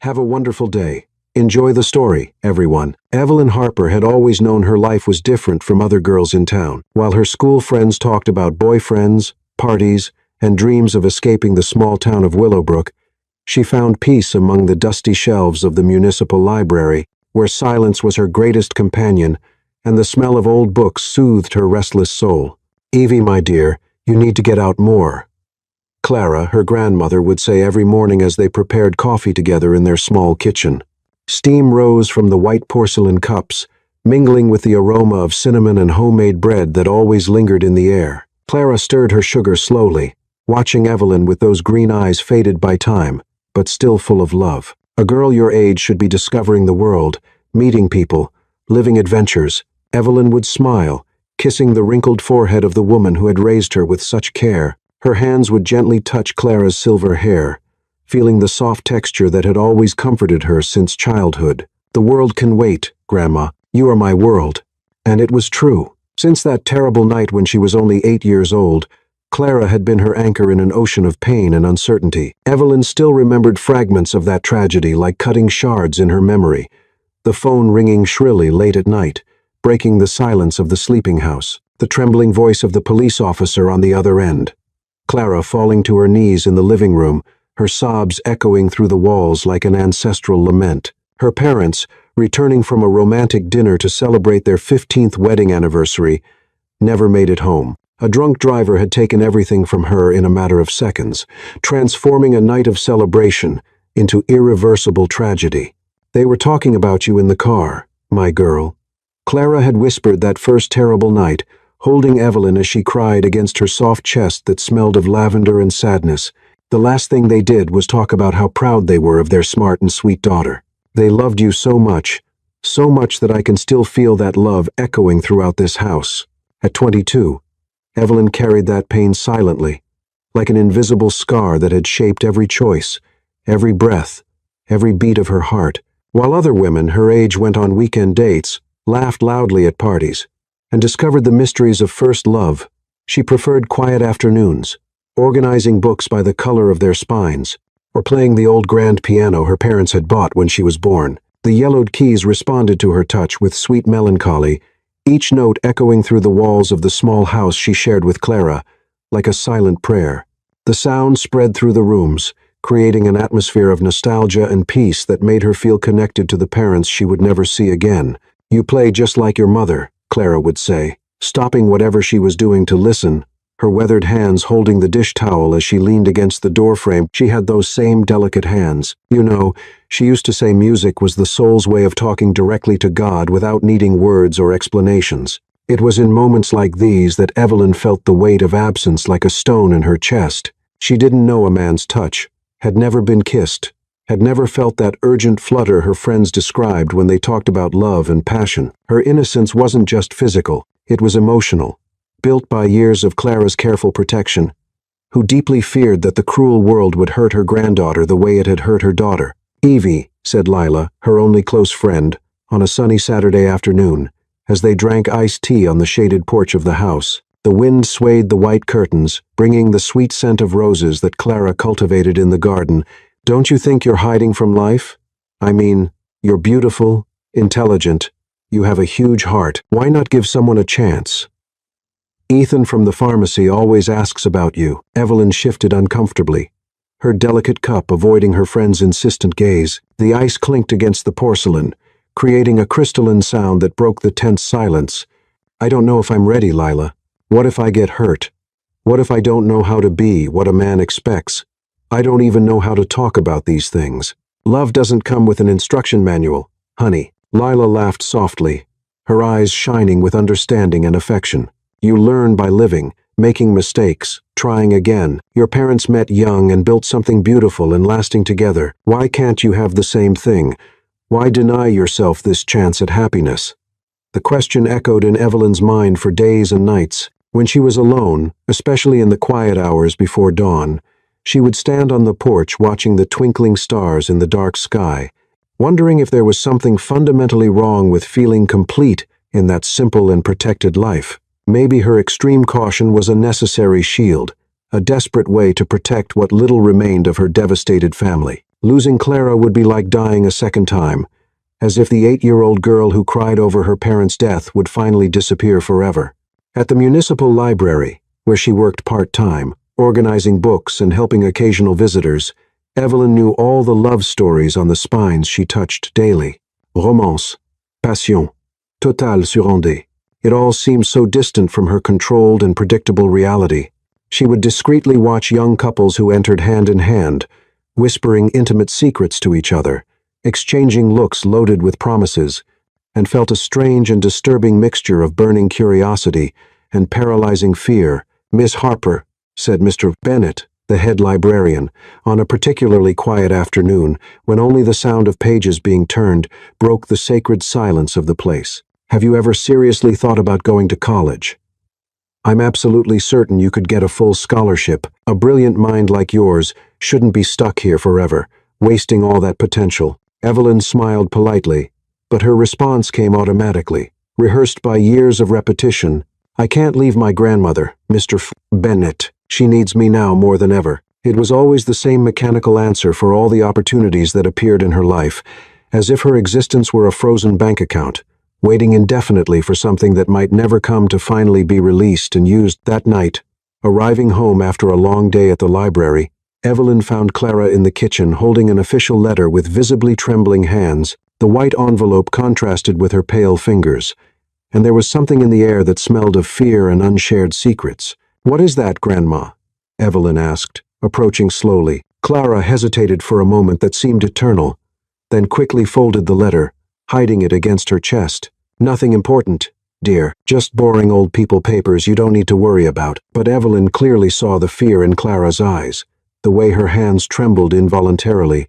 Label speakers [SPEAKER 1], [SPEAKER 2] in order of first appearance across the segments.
[SPEAKER 1] Have a wonderful day. Enjoy the story, everyone. Evelyn Harper had always known her life was different from other girls in town. While her school friends talked about boyfriends, parties, and dreams of escaping the small town of Willowbrook, she found peace among the dusty shelves of the municipal library, where silence was her greatest companion, and the smell of old books soothed her restless soul. "Evie, my dear, you need to get out more," Clara, her grandmother, would say every morning as they prepared coffee together in their small kitchen. Steam rose from the white porcelain cups, mingling with the aroma of cinnamon and homemade bread that always lingered in the air. Clara stirred her sugar slowly, watching Evelyn with those green eyes faded by time, but still full of love. A girl your age should be discovering the world, meeting people, living adventures. Evelyn would smile, kissing the wrinkled forehead of the woman who had raised her with such care. Her hands would gently touch Clara's silver hair, feeling the soft texture that had always comforted her since childhood. "The world can wait, Grandma. You are my world." And it was true. Since that terrible night when she was only 8 years old, Clara had been her anchor in an ocean of pain and uncertainty. Evelyn still remembered fragments of that tragedy like cutting shards in her memory, the phone ringing shrilly late at night, breaking the silence of the sleeping house, the trembling voice of the police officer on the other end. Clara falling to her knees in the living room, her sobs echoing through the walls like an ancestral lament. Her parents, returning from a romantic dinner to celebrate their 15th wedding anniversary, never made it home. A drunk driver had taken everything from her in a matter of seconds, transforming a night of celebration into irreversible tragedy. "They were talking about you in the car, my girl." Clara had whispered that first terrible night, holding Evelyn as she cried against her soft chest that smelled of lavender and sadness. The last thing they did was talk about how proud they were of their smart and sweet daughter. "They loved you so much that I can still feel that love echoing throughout this house." At 22, Evelyn carried that pain silently, like an invisible scar that had shaped every choice, every breath, every beat of her heart. While other women her age went on weekend dates, laughed loudly at parties, and discovered the mysteries of first love, she preferred quiet afternoons, organizing books by the color of their spines, or playing the old grand piano her parents had bought when she was born. The yellowed keys responded to her touch with sweet melancholy, each note echoing through the walls of the small house she shared with Clara, like a silent prayer. The sound spread through the rooms, creating an atmosphere of nostalgia and peace that made her feel connected to the parents she would never see again. "You play just like your mother," Clara would say, stopping whatever she was doing to listen, her weathered hands holding the dish towel as she leaned against the doorframe. She had those same delicate hands. You know, she used to say music was the soul's way of talking directly to God without needing words or explanations. It was in moments like these that Evelyn felt the weight of absence like a stone in her chest. She didn't know a man's touch, had never been kissed, had never felt that urgent flutter her friends described when they talked about love and passion. Her innocence wasn't just physical, it was emotional, built by years of Clara's careful protection, who deeply feared that the cruel world would hurt her granddaughter the way it had hurt her daughter. "Evie," said Lila, her only close friend, on a sunny Saturday afternoon, as they drank iced tea on the shaded porch of the house. The wind swayed the white curtains, bringing the sweet scent of roses that Clara cultivated in the garden. "Don't you think you're hiding from life? I mean, you're beautiful, intelligent, you have a huge heart. Why not give someone a chance? Ethan from the pharmacy always asks about you." Evelyn shifted uncomfortably, her delicate cup avoiding her friend's insistent gaze. The ice clinked against the porcelain, creating a crystalline sound that broke the tense silence. "I don't know if I'm ready, Lila. What if I get hurt? What if I don't know how to be what a man expects? I don't even know how to talk about these things. Love doesn't come with an instruction manual, honey." Lila laughed softly, her eyes shining with understanding and affection. "You learn by living, making mistakes, trying again. Your parents met young and built something beautiful and lasting together. Why can't you have the same thing? Why deny yourself this chance at happiness?" The question echoed in Evelyn's mind for days and nights. When she was alone, especially in the quiet hours before dawn, she would stand on the porch watching the twinkling stars in the dark sky, wondering if there was something fundamentally wrong with feeling complete in that simple and protected life. Maybe her extreme caution was a necessary shield, a desperate way to protect what little remained of her devastated family. Losing Clara would be like dying a second time, as if the 8-year-old girl who cried over her parents' death would finally disappear forever. At the municipal library, where she worked part-time, organizing books and helping occasional visitors, Evelyn knew all the love stories on the spines she touched daily. Romance, passion, total surrender. It all seemed so distant from her controlled and predictable reality. She would discreetly watch young couples who entered hand in hand, whispering intimate secrets to each other, exchanging looks loaded with promises, and felt a strange and disturbing mixture of burning curiosity and paralyzing fear. "Miss Harper," said Mr. Bennet, the head librarian, on a particularly quiet afternoon when only the sound of pages being turned broke the sacred silence of the place. "Have you ever seriously thought about going to college? I'm absolutely certain you could get a full scholarship. A brilliant mind like yours shouldn't be stuck here forever, wasting all that potential." Evelyn smiled politely, but her response came automatically, rehearsed by years of repetition. "I can't leave my grandmother, Mr. Bennet. She needs me now more than ever." It was always the same mechanical answer for all the opportunities that appeared in her life, as if her existence were a frozen bank account, waiting indefinitely for something that might never come to finally be released and used. That night, arriving home after a long day at the library, Evelyn found Clara in the kitchen holding an official letter with visibly trembling hands. The white envelope contrasted with her pale fingers, and there was something in the air that smelled of fear and unshared secrets. "What is that, Grandma?" Evelyn asked, approaching slowly. Clara hesitated for a moment that seemed eternal, then quickly folded the letter, hiding it against her chest. "Nothing important, dear. Just boring old people papers you don't need to worry about." But Evelyn clearly saw the fear in Clara's eyes, the way her hands trembled involuntarily,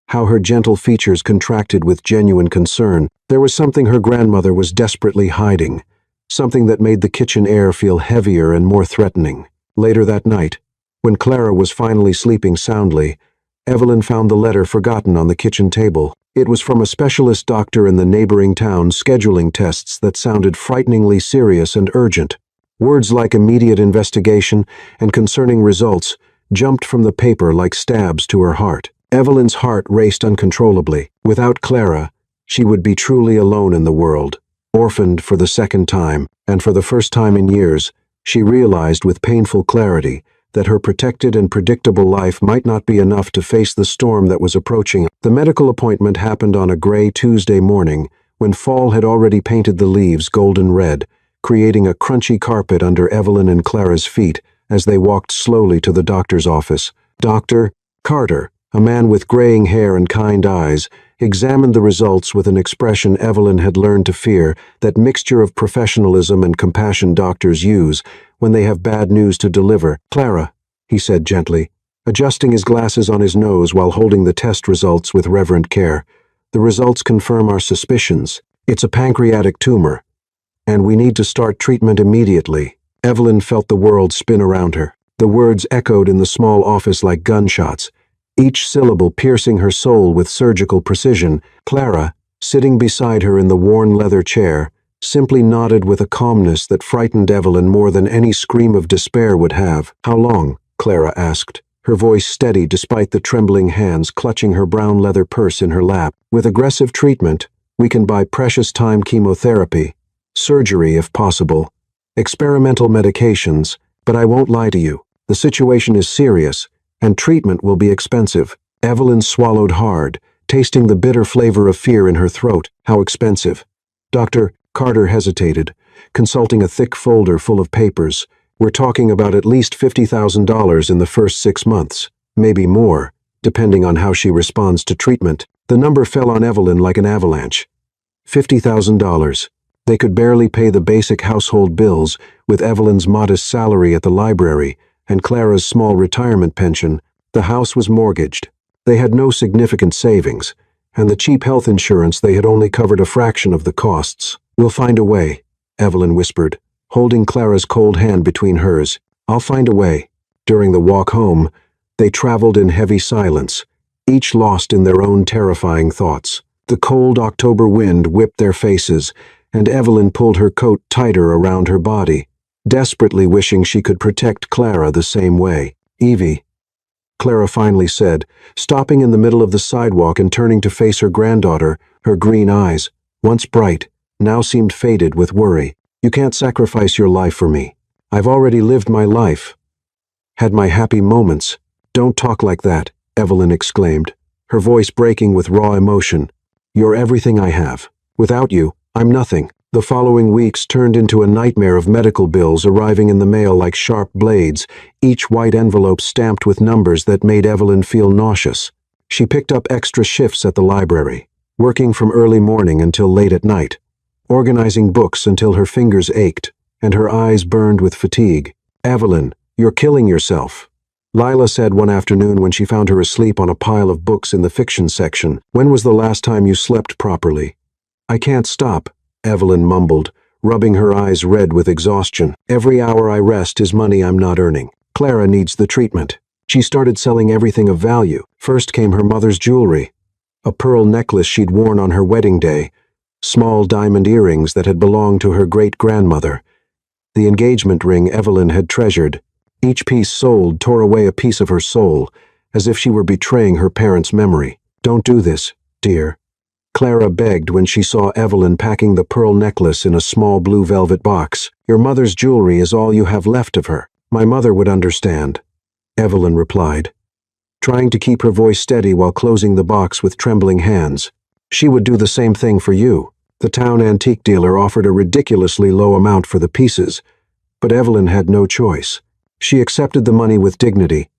[SPEAKER 1] how her gentle features contracted with genuine concern. There was something her grandmother was desperately hiding, something that made the kitchen air feel heavier and more threatening. Later that night, when Clara was finally sleeping soundly, Evelyn found the letter forgotten on the kitchen table. It was from a specialist doctor in the neighboring town scheduling tests that sounded frighteningly serious and urgent. Words like immediate investigation and concerning results jumped from the paper like stabs to her heart. Evelyn's heart raced uncontrollably. Without Clara, she would be truly alone in the world, orphaned for the second time, and for the first time in years, she realized with painful clarity that her protected and predictable life might not be enough to face the storm that was approaching. The medical appointment happened on a gray Tuesday morning when fall had already painted the leaves golden red, creating a crunchy carpet under Evelyn and Clara's feet as they walked slowly to the doctor's office. Dr. Carter, a man with graying hair and kind eyes, examined the results with an expression Evelyn had learned to fear, that mixture of professionalism and compassion doctors use when they have bad news to deliver. "Clara," he said gently, adjusting his glasses on his nose while holding the test results with reverent care. "The results confirm our suspicions. It's a pancreatic tumor, and we need to start treatment immediately." Evelyn felt the world spin around her. The words echoed in the small office like gunshots, each syllable piercing her soul with surgical precision. Clara, sitting beside her in the worn leather chair, simply nodded with a calmness that frightened Evelyn more than any scream of despair would have. "How long?" Clara asked, her voice steady despite the trembling hands clutching her brown leather purse in her lap. "With aggressive treatment, we can buy precious time chemotherapy, surgery if possible, experimental medications, but I won't lie to you. The situation is serious, and treatment will be expensive." Evelyn swallowed hard, tasting the bitter flavor of fear in her throat. "How expensive?" Dr. Carter hesitated, consulting a thick folder full of papers. "We're talking about at least $50,000 in the first 6 months, maybe more, depending on how she responds to treatment." The number fell on Evelyn like an avalanche. $50,000. They could barely pay the basic household bills with Evelyn's modest salary at the library and Clara's small retirement pension. The house was mortgaged. They had no significant savings, and the cheap health insurance they had only covered a fraction of the costs. "We'll find a way," Evelyn whispered, holding Clara's cold hand between hers. "I'll find a way." During the walk home, they traveled in heavy silence, each lost in their own terrifying thoughts. The cold October wind whipped their faces, and Evelyn pulled her coat tighter around her body, desperately wishing she could protect Clara the same way. "Evie," Clara finally said, stopping in the middle of the sidewalk and turning to face her granddaughter. Her green eyes, once bright, now seemed faded with worry. You can't sacrifice your life for me. I've already lived my life. Had my happy moments. Don't talk like that, Evelyn exclaimed, her voice breaking with raw emotion. You're everything I have. Without you, I'm nothing. The following weeks turned into a nightmare of medical bills arriving in the mail like sharp blades, each white envelope stamped with numbers that made Evelyn feel nauseous. She picked up extra shifts at the library, working from early morning until late at night, organizing books until her fingers ached and her eyes burned with fatigue. Evelyn, you're killing yourself, Lila said one afternoon when she found her asleep on a pile of books in the fiction section. When was the last time you slept properly? I can't stop, Evelyn mumbled, rubbing her eyes red with exhaustion. Every hour I rest is money I'm not earning. Clara needs the treatment. She started selling everything of value. First came her mother's jewelry, a pearl necklace she'd worn on her wedding day, small diamond earrings that had belonged to her great-grandmother, the engagement ring Evelyn had treasured. Each piece sold tore away a piece of her soul, as if she were betraying her parents' memory. Don't do this, dear, Clara begged when she saw Evelyn packing the pearl necklace in a small blue velvet box. Your mother's jewelry is all you have left of her. My mother would understand, Evelyn replied, trying to keep her voice steady while closing the box with trembling hands. She would do the same thing for you. The town antique dealer offered a ridiculously low amount for the pieces, but Evelyn had no choice. She accepted the money with dignity,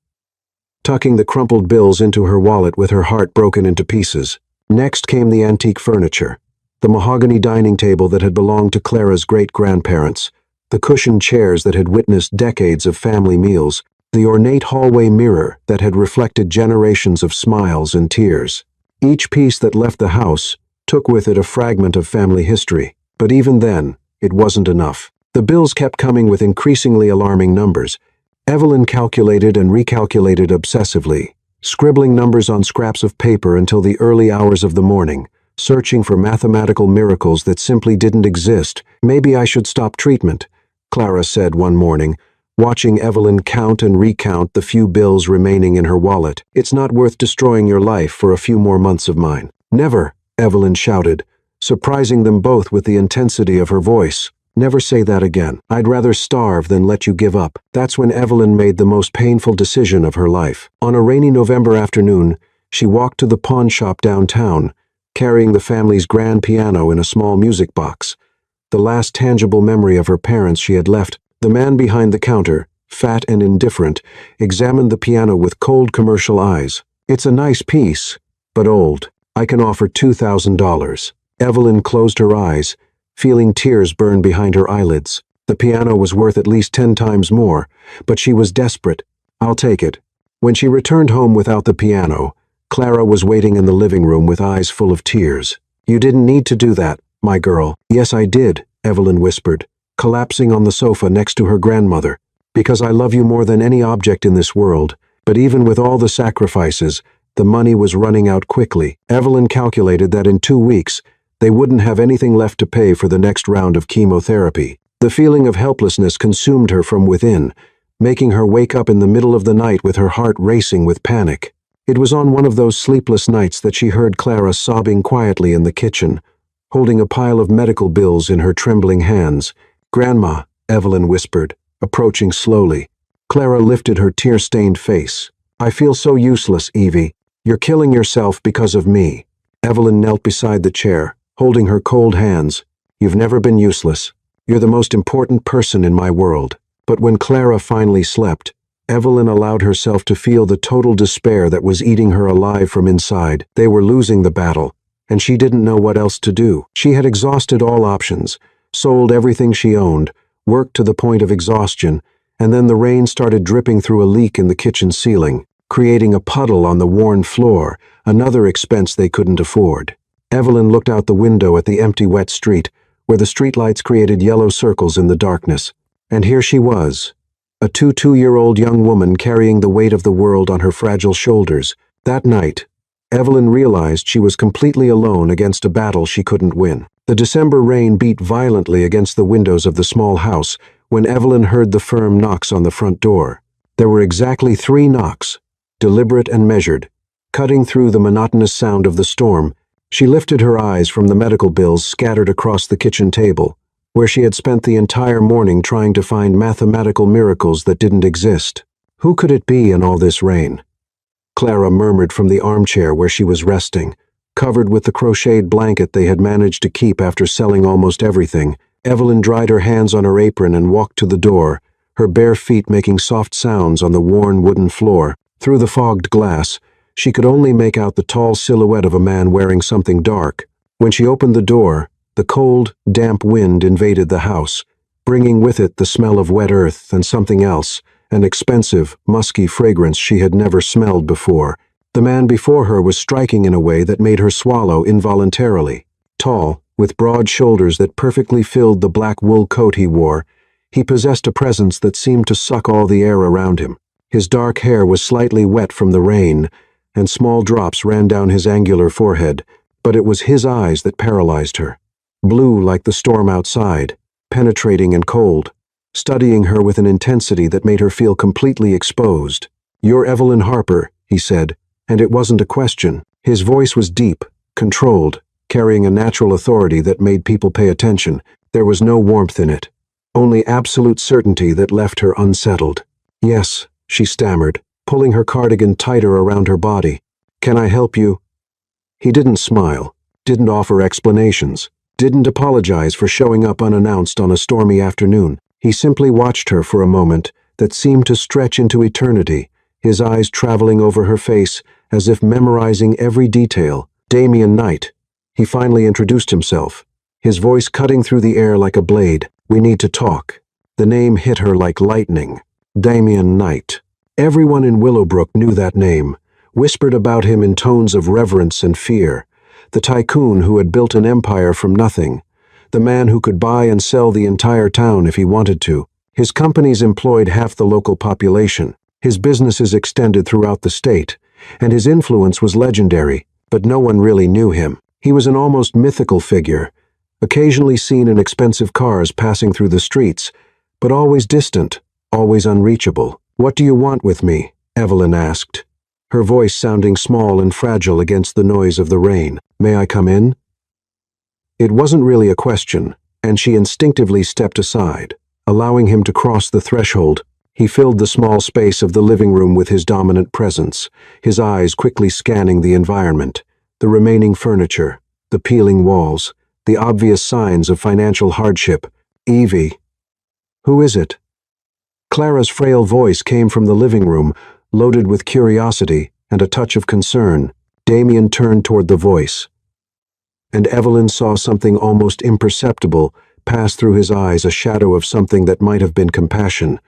[SPEAKER 1] tucking the crumpled bills into her wallet with her heart broken into pieces. Next came the antique furniture, the mahogany dining table that had belonged to Clara's great-grandparents, the cushioned chairs that had witnessed decades of family meals, the ornate hallway mirror that had reflected generations of smiles and tears. Each piece that left the house took with it a fragment of family history, but even then, it wasn't enough. The bills kept coming with increasingly alarming numbers. Evelyn calculated and recalculated obsessively, scribbling numbers on scraps of paper until the early hours of the morning, searching for mathematical miracles that simply didn't exist. Maybe I should stop treatment, Clara said one morning, watching Evelyn count and recount the few bills remaining in her wallet. It's not worth destroying your life for a few more months of mine. Never, Evelyn shouted, surprising them both with the intensity of her voice. Never say that again. I'd rather starve than let you give up. That's when Evelyn made the most painful decision of her life. On a rainy November afternoon, she walked to the pawn shop downtown, carrying the family's grand piano in a small music box, the last tangible memory of her parents she had left. The man behind the counter, fat and indifferent, examined the piano with cold commercial eyes. It's a nice piece, but old. I can offer $2,000. Evelyn closed her eyes, feeling tears burn behind her eyelids. The piano was worth at least 10 times more, but she was desperate. I'll take it. When she returned home without the piano, Clara was waiting in the living room with eyes full of tears. You didn't need to do that, my girl. Yes, I did, Evelyn whispered, collapsing on the sofa next to her grandmother. Because I love you more than any object in this world. But even with all the sacrifices, the money was running out quickly. Evelyn calculated that in 2 weeks, they wouldn't have anything left to pay for the next round of chemotherapy. The feeling of helplessness consumed her from within, making her wake up in the middle of the night with her heart racing with panic. It was on one of those sleepless nights that she heard Clara sobbing quietly in the kitchen, holding a pile of medical bills in her trembling hands. Grandma, Evelyn whispered, approaching slowly. Clara lifted her tear-stained face. I feel so useless, Evie. You're killing yourself because of me. Evelyn knelt beside the chair, holding her cold hands. You've never been useless. You're the most important person in my world. But when Clara finally slept, Evelyn allowed herself to feel the total despair that was eating her alive from inside. They were losing the battle, and she didn't know what else to do. She had exhausted all options, sold everything she owned, worked to the point of exhaustion, and then the rain started dripping through a leak in the kitchen ceiling, creating a puddle on the worn floor, another expense they couldn't afford. Evelyn looked out the window at the empty wet street, where the streetlights created yellow circles in the darkness. And here she was, a 22-year-old young woman carrying the weight of the world on her fragile shoulders. That night, Evelyn realized she was completely alone against a battle she couldn't win. The December rain beat violently against the windows of the small house when Evelyn heard the firm knocks on the front door. There were exactly 3 knocks, deliberate and measured. Cutting through the monotonous sound of the storm, she lifted her eyes from the medical bills scattered across the kitchen table, where she had spent the entire morning trying to find mathematical miracles that didn't exist. Who could it be in all this rain? Clara murmured from the armchair where she was resting, covered with the crocheted blanket they had managed to keep after selling almost everything. Evelyn dried her hands on her apron and walked to the door, her bare feet making soft sounds on the worn wooden floor. Through the fogged glass, she could only make out the tall silhouette of a man wearing something dark. When she opened the door, the cold, damp wind invaded the house, bringing with it the smell of wet earth and something else, an expensive, musky fragrance she had never smelled before. The man before her was striking in a way that made her swallow involuntarily. Tall, with broad shoulders that perfectly filled the black wool coat he wore, he possessed a presence that seemed to suck all the air around him. His dark hair was slightly wet from the rain, and small drops ran down his angular forehead, but it was his eyes that paralyzed her. Blue like the storm outside, penetrating and cold, studying her with an intensity that made her feel completely exposed. "You're Evelyn Harper," he said, and it wasn't a question. His voice was deep, controlled, carrying a natural authority that made people pay attention. There was no warmth in it, only absolute certainty that left her unsettled. "Yes," she stammered, pulling her cardigan tighter around her body. "Can I help you?" He didn't smile, didn't offer explanations, didn't apologize for showing up unannounced on a stormy afternoon. He simply watched her for a moment that seemed to stretch into eternity, his eyes traveling over her face as if memorizing every detail. "Damien Knight." He finally introduced himself, his voice cutting through the air like a blade. "We need to talk." The name hit her like lightning. Damien Knight. Everyone in Willowbrook knew that name, whispered about him in tones of reverence and fear. The tycoon who had built an empire from nothing. The man who could buy and sell the entire town if he wanted to. His companies employed half the local population. His businesses extended throughout the state, and his influence was legendary, but no one really knew him. He was an almost mythical figure, occasionally seen in expensive cars passing through the streets, but always distant, always unreachable. "What do you want with me?" Evelyn asked, her voice sounding small and fragile against the noise of the rain. "May I come in?" It wasn't really a question, and she instinctively stepped aside, allowing him to cross the threshold. He filled the small space of the living room with his dominant presence, his eyes quickly scanning the environment, the remaining furniture, the peeling walls, the obvious signs of financial hardship. "Evie." "Who is it?" Clara's frail voice came from the living room, loaded with curiosity and a touch of concern. Damien turned toward the voice, and Evelyn saw something almost imperceptible pass through his eyes, a shadow of something that might have been compassion.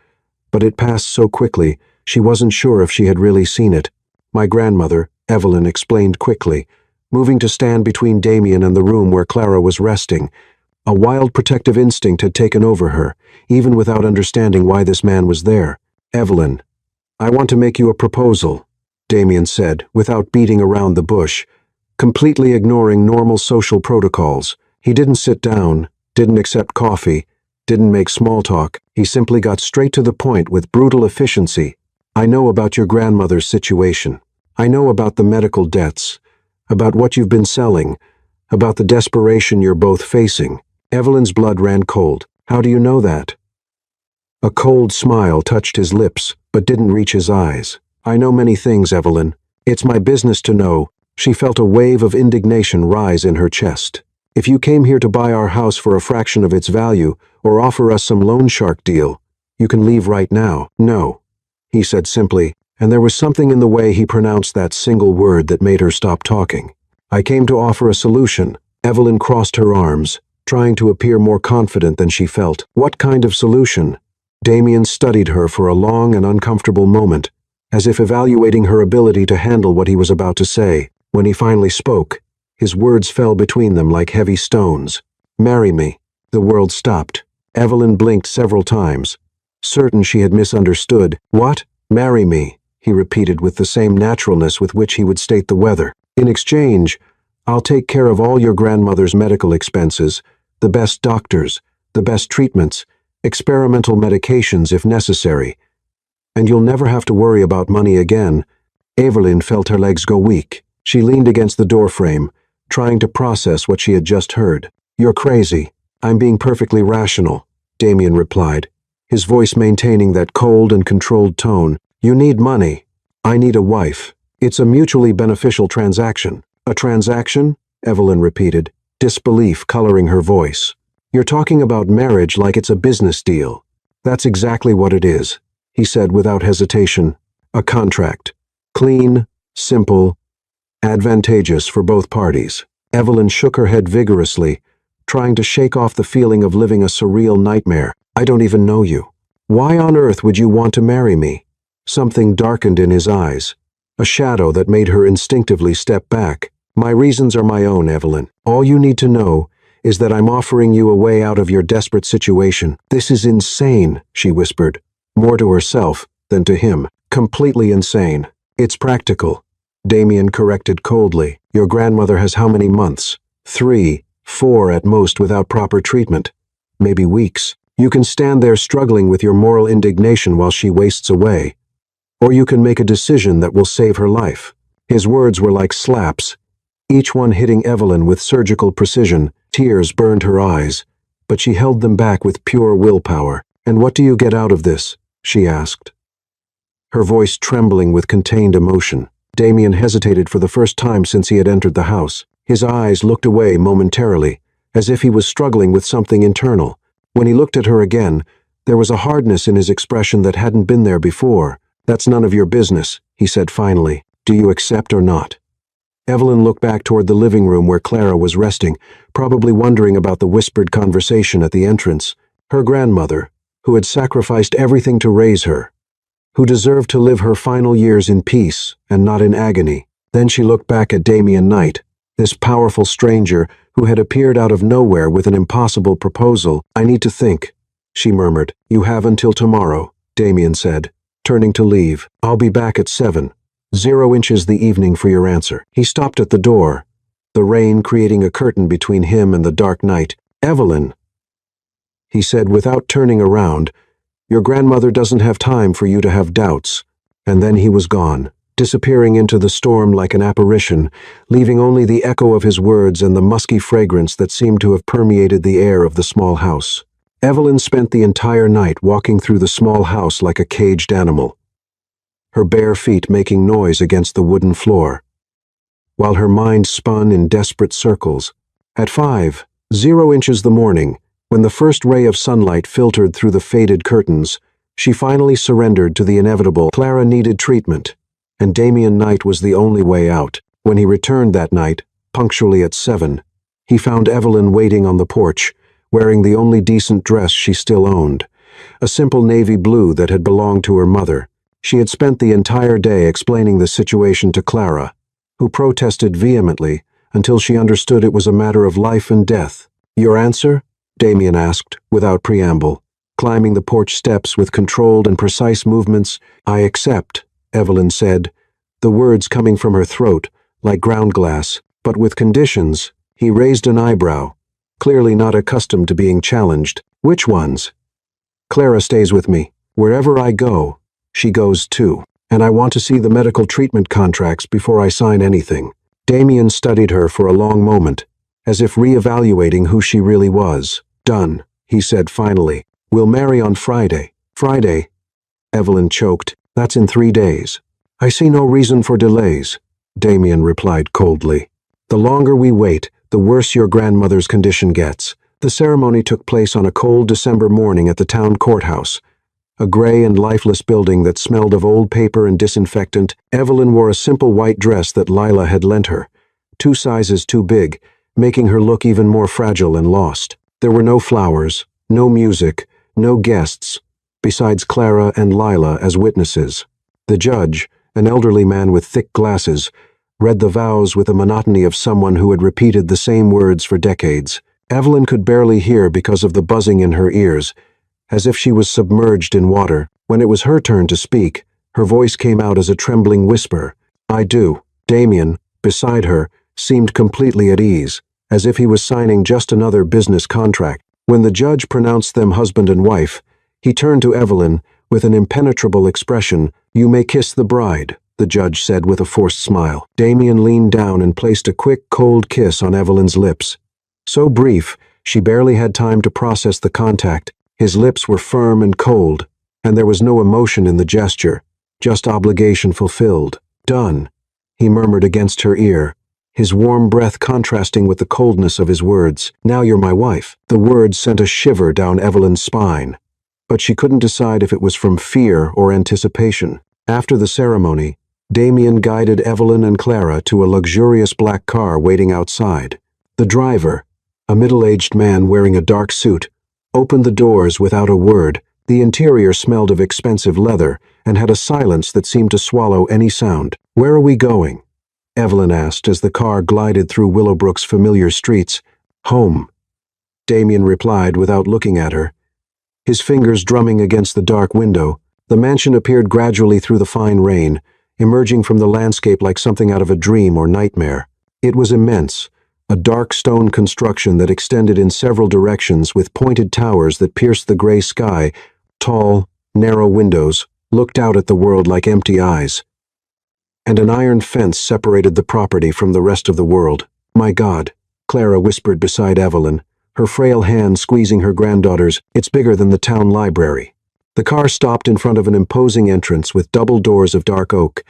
[SPEAKER 1] But it passed so quickly, she wasn't sure if she had really seen it. "My grandmother," Evelyn explained quickly, moving to stand between Damien and the room where Clara was resting. A wild protective instinct had taken over her, even without understanding why this man was there. "Evelyn, I want to make you a proposal," Damien said, without beating around the bush, completely ignoring normal social protocols. He didn't sit down, didn't accept coffee, didn't make small talk. He simply got straight to the point with brutal efficiency. "I know about your grandmother's situation. I know about the medical debts, about what you've been selling, about the desperation you're both facing." Evelyn's blood ran cold. "How do you know that?" A cold smile touched his lips, but didn't reach his eyes. "I know many things, Evelyn. It's my business to know." She felt a wave of indignation rise in her chest. "If you came here to buy our house for a fraction of its value, or offer us some loan shark deal, you can leave right now." "No," he said simply, and there was something in the way he pronounced that single word that made her stop talking. "I came to offer a solution." Evelyn crossed her arms, trying to appear more confident than she felt. "What kind of solution?" Damien studied her for a long and uncomfortable moment, as if evaluating her ability to handle what he was about to say. When he finally spoke, his words fell between them like heavy stones. "Marry me." The world stopped. Evelyn blinked several times, certain she had misunderstood. "What? Marry me," he repeated with the same naturalness with which he would state the weather. "In exchange, I'll take care of all your grandmother's medical expenses, the best doctors, the best treatments, experimental medications if necessary. And you'll never have to worry about money again, Evelyn felt her legs go weak. She leaned against the doorframe, trying to process what she had just heard. "You're crazy. I'm being perfectly rational," Damien replied, his voice maintaining that cold and controlled tone. "You need money. I need a wife. It's a mutually beneficial transaction." "A transaction?" Evelyn repeated, disbelief coloring her voice. "You're talking about marriage like it's a business deal." "That's exactly what it is," he said without hesitation. "A contract. Clean, simple, advantageous for both parties." Evelyn shook her head vigorously, trying to shake off the feeling of living a surreal nightmare. "I don't even know you. Why on earth would you want to marry me?" Something darkened in his eyes, a shadow that made her instinctively step back. "My reasons are my own, Evelyn. All you need to know is that I'm offering you a way out of your desperate situation." "This is insane," she whispered, more to herself than to him. "Completely insane." "It's practical," Damien corrected coldly. "Your grandmother has how many months? 3, 4 at most without proper treatment. Maybe weeks. You can stand there struggling with your moral indignation while she wastes away. Or you can make a decision that will save her life." His words were like slaps, each one hitting Evelyn with surgical precision. Tears burned her eyes, but she held them back with pure willpower. "And what do you get out of this?" she asked, her voice trembling with contained emotion. Damien hesitated for the first time since he had entered the house. His eyes looked away momentarily, as if he was struggling with something internal. When he looked at her again, there was a hardness in his expression that hadn't been there before. "That's none of your business," he said finally. "Do you accept or not?" Evelyn looked back toward the living room where Clara was resting, probably wondering about the whispered conversation at the entrance. Her grandmother, who had sacrificed everything to raise her, who deserved to live her final years in peace and not in agony. Then she looked back at Damien Knight, this powerful stranger who had appeared out of nowhere with an impossible proposal. "I need to think," she murmured. "You have until tomorrow," Damien said, turning to leave. "I'll be back at 7. 0 inches the evening for your answer." He stopped at the door, the rain creating a curtain between him and the dark night. "Evelyn," he said without turning around, "your grandmother doesn't have time for you to have doubts." And then he was gone, disappearing into the storm like an apparition, leaving only the echo of his words and the musky fragrance that seemed to have permeated the air of the small house. Evelyn spent the entire night walking through the small house like a caged animal, her bare feet making noise against the wooden floor, while her mind spun in desperate circles. At 5:00 inches the morning, when the first ray of sunlight filtered through the faded curtains, she finally surrendered to the inevitable. Clara needed treatment, and Damien Knight was the only way out. When he returned that night, punctually at 7, he found Evelyn waiting on the porch, wearing the only decent dress she still owned, a simple navy blue that had belonged to her mother. She had spent the entire day explaining the situation to Clara, who protested vehemently until she understood it was a matter of life and death. "Your answer?" Damien asked, without preamble, climbing the porch steps with controlled and precise movements. "I accept," Evelyn said, the words coming from her throat, like ground glass. "But with conditions." He raised an eyebrow, clearly not accustomed to being challenged. "Which ones?" "Clara stays with me. Wherever I go, she goes too. And I want to see the medical treatment contracts before I sign anything." Damien studied her for a long moment, as if re-evaluating who she really was. "Done," he said finally. "We'll marry on Friday." "Friday?" Evelyn choked. "That's in 3 days." "I see no reason for delays," Damien replied coldly. "The longer we wait, the worse your grandmother's condition gets." The ceremony took place on a cold December morning at the town courthouse, a gray and lifeless building that smelled of old paper and disinfectant. Evelyn wore a simple white dress that Lila had lent her, 2 sizes too big, making her look even more fragile and lost. There were no flowers, no music, no guests, besides Clara and Lila as witnesses. The judge, an elderly man with thick glasses, read the vows with the monotony of someone who had repeated the same words for decades. Evelyn could barely hear because of the buzzing in her ears, as if she was submerged in water. When it was her turn to speak, her voice came out as a trembling whisper. "I do." Damien, beside her, seemed completely at ease, as if he was signing just another business contract. When the judge pronounced them husband and wife, he turned to Evelyn with an impenetrable expression. "You may kiss the bride." the judge said with a forced smile. Damien leaned down and placed a quick, cold kiss on Evelyn's lips. So brief, she barely had time to process the contact. His lips were firm and cold, and there was no emotion in the gesture, just obligation fulfilled. Done, he murmured against her ear, his warm breath contrasting with the coldness of his words. Now you're my wife. The words sent a shiver down Evelyn's spine, but she couldn't decide if it was from fear or anticipation. After the ceremony, Damien guided Evelyn and Clara to a luxurious black car waiting outside. The driver, a middle-aged man wearing a dark suit, opened the doors without a word. The interior smelled of expensive leather and had a silence that seemed to swallow any sound. "Where are we going?" Evelyn asked as the car glided through Willowbrook's familiar streets. "Home," Damien replied without looking at her. His fingers drumming against the dark window, the mansion appeared gradually through the fine rain, emerging from the landscape like something out of a dream or nightmare. It was immense, a dark stone construction that extended in several directions with pointed towers that pierced the gray sky. Tall, narrow windows looked out at the world like empty eyes, and an iron fence separated the property from the rest of the world. "My God," Clara whispered beside Evelyn, her frail hand squeezing her granddaughter's. "It's bigger than the town library." The car stopped in front of an imposing entrance with double doors of dark oak.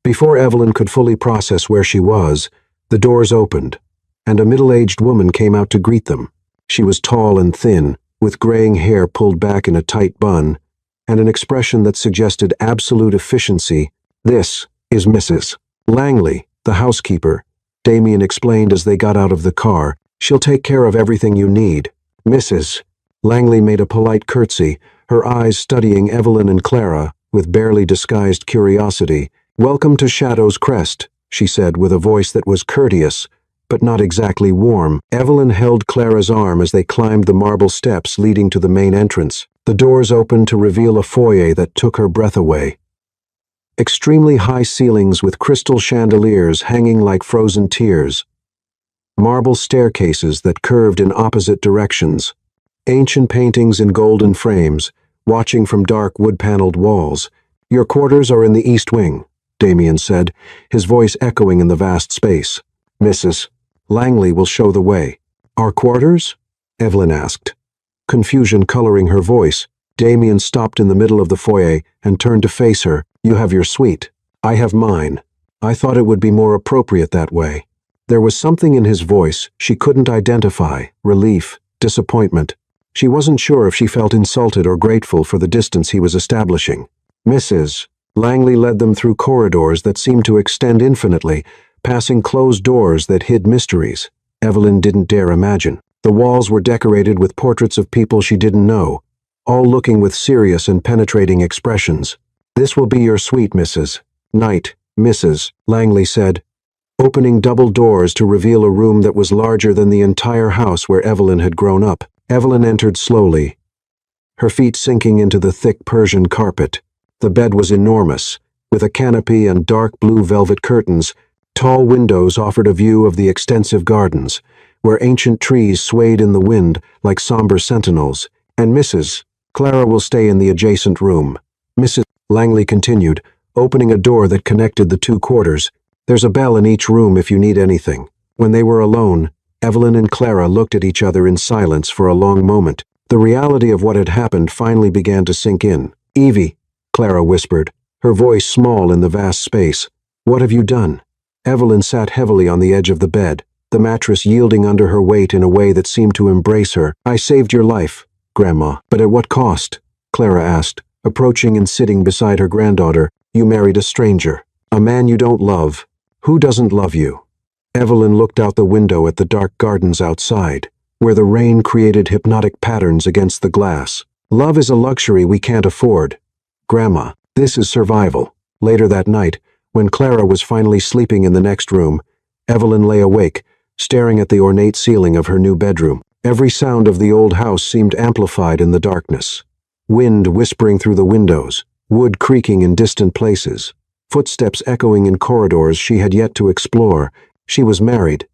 [SPEAKER 1] Before Evelyn could fully process where she was, the doors opened, and a middle-aged woman came out to greet them. She was tall and thin, with graying hair pulled back in a tight bun, and an expression that suggested absolute efficiency. "This is Mrs. Langley, the housekeeper," Damien explained as they got out of the car. "She'll take care of everything you need." "Mrs." Langley made a polite curtsy, her eyes studying Evelyn and Clara with barely disguised curiosity. "Welcome to Shadow's Crest," she said with a voice that was courteous, but not exactly warm. Evelyn held Clara's arm as they climbed the marble steps leading to the main entrance. The doors opened to reveal a foyer that took her breath away. Extremely high ceilings with crystal chandeliers hanging like frozen tears. Marble staircases that curved in opposite directions. Ancient paintings in golden frames, watching from dark wood-paneled walls. "Your quarters are in the East Wing," Damien said, his voice echoing in the vast space. "Mrs. Langley will show the way." "Our quarters?" Evelyn asked, confusion coloring her voice. Damien stopped in the middle of the foyer and turned to face her. "You have your suite. I have mine. I thought it would be more appropriate that way." There was something in his voice she couldn't identify, relief, disappointment. She wasn't sure if she felt insulted or grateful for the distance he was establishing. "Mrs." Langley led them through corridors that seemed to extend infinitely, passing closed doors that hid mysteries Evelyn didn't dare imagine. The walls were decorated with portraits of people she didn't know, all looking with serious and penetrating expressions. "This will be your suite, Mrs. Knight, Mrs." Langley said, opening double doors to reveal a room that was larger than the entire house where Evelyn had grown up. Evelyn entered slowly, her feet sinking into the thick Persian carpet. The bed was enormous, with a canopy and dark blue velvet curtains. Tall windows offered a view of the extensive gardens, where ancient trees swayed in the wind like somber sentinels. "And Mrs. Clara will stay in the adjacent room." Mrs. Langley continued, opening a door that connected the two quarters. "There's a bell in each room if you need anything." When they were alone, Evelyn and Clara looked at each other in silence for a long moment. The reality of what had happened finally began to sink in. "Evie," Clara whispered, her voice small in the vast space. "What have you done?" Evelyn sat heavily on the edge of the bed, the mattress yielding under her weight in a way that seemed to embrace her. "I saved your life, Grandma." "But at what cost?" Clara asked, approaching and sitting beside her granddaughter. "You married a stranger, a man you don't love. Who doesn't love you?" Evelyn looked out the window at the dark gardens outside, where the rain created hypnotic patterns against the glass. "Love is a luxury we can't afford, Grandma. This is survival." Later that night, when Clara was finally sleeping in the next room, Evelyn lay awake, staring at the ornate ceiling of her new bedroom. Every sound of the old house seemed amplified in the darkness. Wind whispering through the windows, wood creaking in distant places, footsteps echoing in corridors she had yet to explore. She was married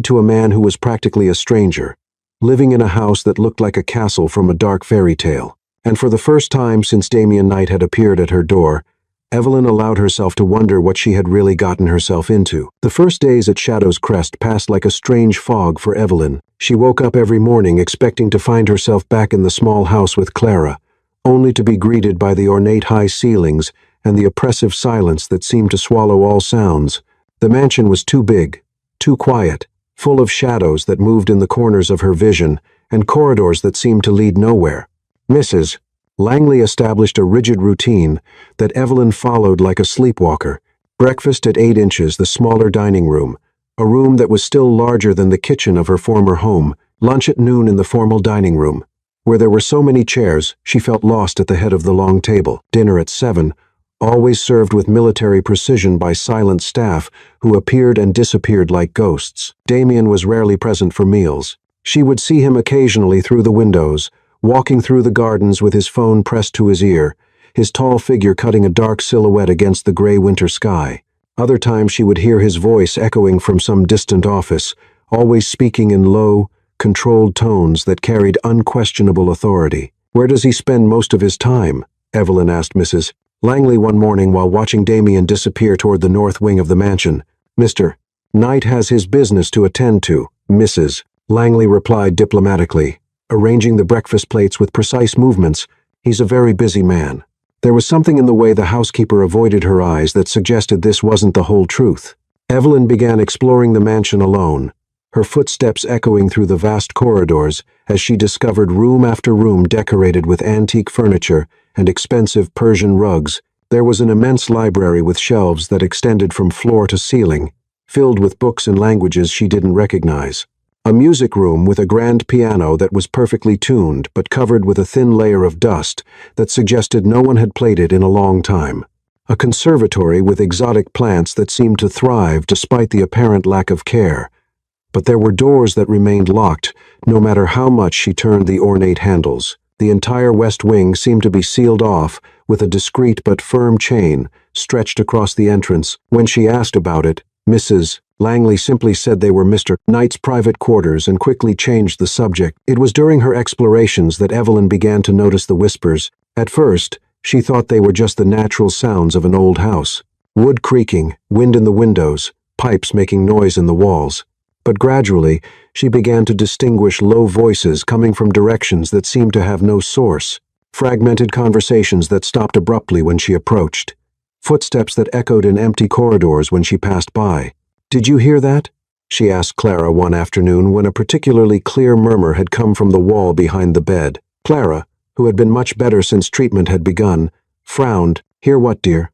[SPEAKER 1] to a man who was practically a stranger, living in a house that looked like a castle from a dark fairy tale. And for the first time since Damien Knight had appeared at her door, Evelyn allowed herself to wonder what she had really gotten herself into. The first days at Shadow's Crest passed like a strange fog for Evelyn. She woke up every morning expecting to find herself back in the small house with Clara, only to be greeted by the ornate high ceilings and the oppressive silence that seemed to swallow all sounds. The mansion was too big, too quiet, full of shadows that moved in the corners of her vision and corridors that seemed to lead nowhere. Mrs. Langley established a rigid routine that Evelyn followed like a sleepwalker. Breakfast at 8 inches, the smaller dining room, a room that was still larger than the kitchen of her former home. Lunch at noon in the formal dining room, where there were so many chairs she felt lost at the head of the long table. Dinner at 7, always served with military precision by silent staff who appeared and disappeared like ghosts. Damien was rarely present for meals. She would see him occasionally through the windows, walking through the gardens with his phone pressed to his ear, his tall figure cutting a dark silhouette against the gray winter sky. Other times she would hear his voice echoing from some distant office, always speaking in low, controlled tones that carried unquestionable authority. "Where does he spend most of his time?" Evelyn asked Mrs. Langley one morning while watching Damien disappear toward the north wing of the mansion. "Mr. Knight has his business to attend to," Mrs. Langley replied diplomatically, arranging the breakfast plates with precise movements. "He's a very busy man." There was something in the way the housekeeper avoided her eyes that suggested this wasn't the whole truth. Evelyn began exploring the mansion alone, her footsteps echoing through the vast corridors as she discovered room after room decorated with antique furniture and expensive Persian rugs. There was an immense library with shelves that extended from floor to ceiling, filled with books in languages she didn't recognize. A music room with a grand piano that was perfectly tuned but covered with a thin layer of dust that suggested no one had played it in a long time. A conservatory with exotic plants that seemed to thrive despite the apparent lack of care. But there were doors that remained locked, no matter how much she turned the ornate handles. The entire west wing seemed to be sealed off with a discreet but firm chain stretched across the entrance. When she asked about it, Mrs. Langley simply said they were Mr. Knight's private quarters and quickly changed the subject. It was during her explorations that Evelyn began to notice the whispers. At first, she thought they were just the natural sounds of an old house. Wood creaking, wind in the windows, pipes making noise in the walls. But gradually, she began to distinguish low voices coming from directions that seemed to have no source. Fragmented conversations that stopped abruptly when she approached. Footsteps that echoed in empty corridors when she passed by. "Did you hear that?" she asked Clara one afternoon when a particularly clear murmur had come from the wall behind the bed. Clara, who had been much better since treatment had begun, frowned. "Hear what, dear?"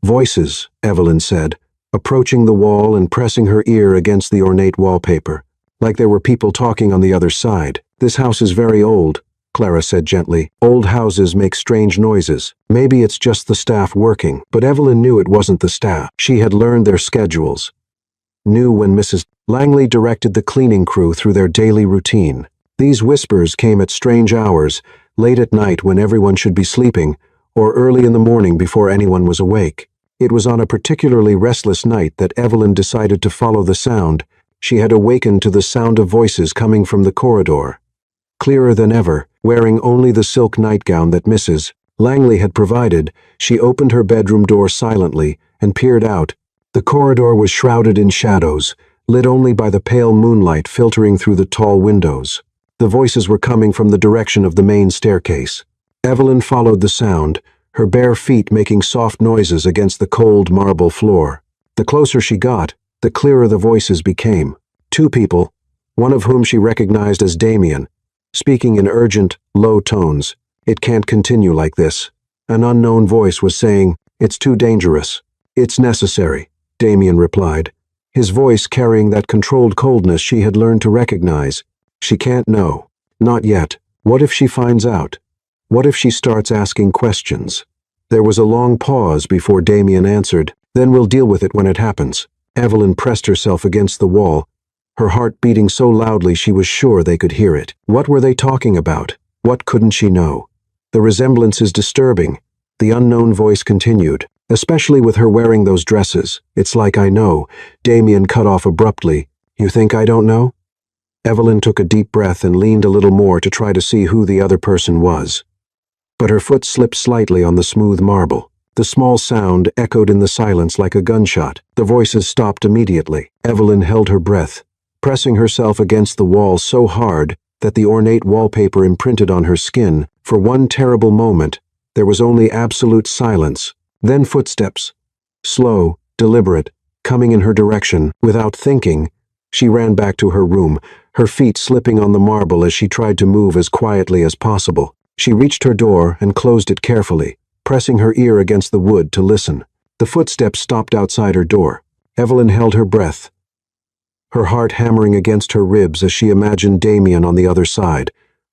[SPEAKER 1] "Voices," Evelyn said, approaching the wall and pressing her ear against the ornate wallpaper, like there were people talking on the other side. "This house is very old," Clara said gently. "Old houses make strange noises. Maybe it's just the staff working." But Evelyn knew it wasn't the staff. She had learned their schedules. Knew when Mrs. Langley directed the cleaning crew through their daily routine. These whispers came at strange hours, late at night when everyone should be sleeping, or early in the morning before anyone was awake. It was on a particularly restless night that Evelyn decided to follow the sound. She had awakened to the sound of voices coming from the corridor. Clearer than ever, wearing only the silk nightgown that Mrs. Langley had provided, she opened her bedroom door silently and peered out. The corridor was shrouded in shadows, lit only by the pale moonlight filtering through the tall windows. The voices were coming from the direction of the main staircase. Evelyn followed the sound, her bare feet making soft noises against the cold marble floor. The closer she got, the clearer the voices became. Two people, one of whom she recognized as Damien, speaking in urgent, low tones. "It can't continue like this." An unknown voice was saying, "It's too dangerous." "It's necessary," Damien replied, his voice carrying that controlled coldness she had learned to recognize. "She can't know. Not yet. What if she finds out? What if she starts asking questions?" There was a long pause before Damien answered. "Then we'll deal with it when it happens." Evelyn pressed herself against the wall, her heart beating so loudly she was sure they could hear it. What were they talking about? What couldn't she know? "The resemblance is disturbing," the unknown voice continued, "especially with her wearing those dresses. It's like I know." Damien cut off abruptly. "You think I don't know?" Evelyn took a deep breath and leaned a little more to try to see who the other person was. But her foot slipped slightly on the smooth marble. The small sound echoed in the silence like a gunshot. The voices stopped immediately. Evelyn held her breath, pressing herself against the wall so hard that the ornate wallpaper imprinted on her skin. For one terrible moment, there was only absolute silence. Then footsteps. Slow, deliberate, coming in her direction. Without thinking, she ran back to her room, her feet slipping on the marble as she tried to move as quietly as possible. She reached her door and closed it carefully, pressing her ear against the wood to listen. The footsteps stopped outside her door. Evelyn held her breath, her heart hammering against her ribs as she imagined Damien on the other side,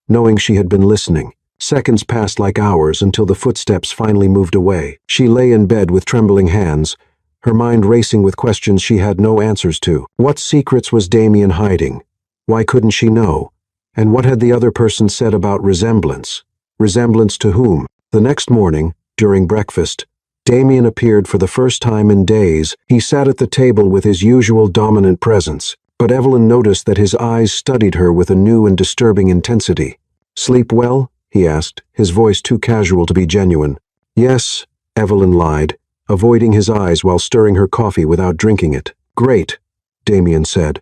[SPEAKER 1] knowing she had been listening. Seconds passed like hours until the footsteps finally moved away. She lay in bed with trembling hands, her mind racing with questions she had no answers to. What secrets was Damien hiding? Why couldn't she know? And what had the other person said about resemblance? Resemblance to whom? The next morning, during breakfast, Damien appeared for the first time in days. He sat at the table with his usual dominant presence, but Evelyn noticed that his eyes studied her with a new and disturbing intensity. "Sleep well?" he asked, his voice too casual to be genuine. "Yes," Evelyn lied, avoiding his eyes while stirring her coffee without drinking it. "Great," Damien said,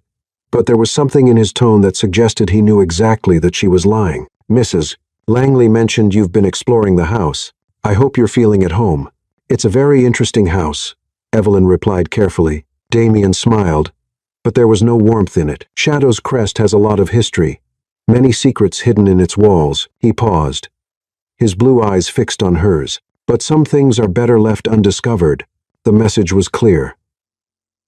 [SPEAKER 1] but there was something in his tone that suggested he knew exactly that she was lying. "Mrs. Langley mentioned you've been exploring the house. I hope you're feeling at home." "It's a very interesting house," Evelyn replied carefully. Damien smiled, but there was no warmth in it. "Shadow's Crest has a lot of history, many secrets hidden in its walls." He paused, his blue eyes fixed on hers. "But some things are better left undiscovered." The message was clear.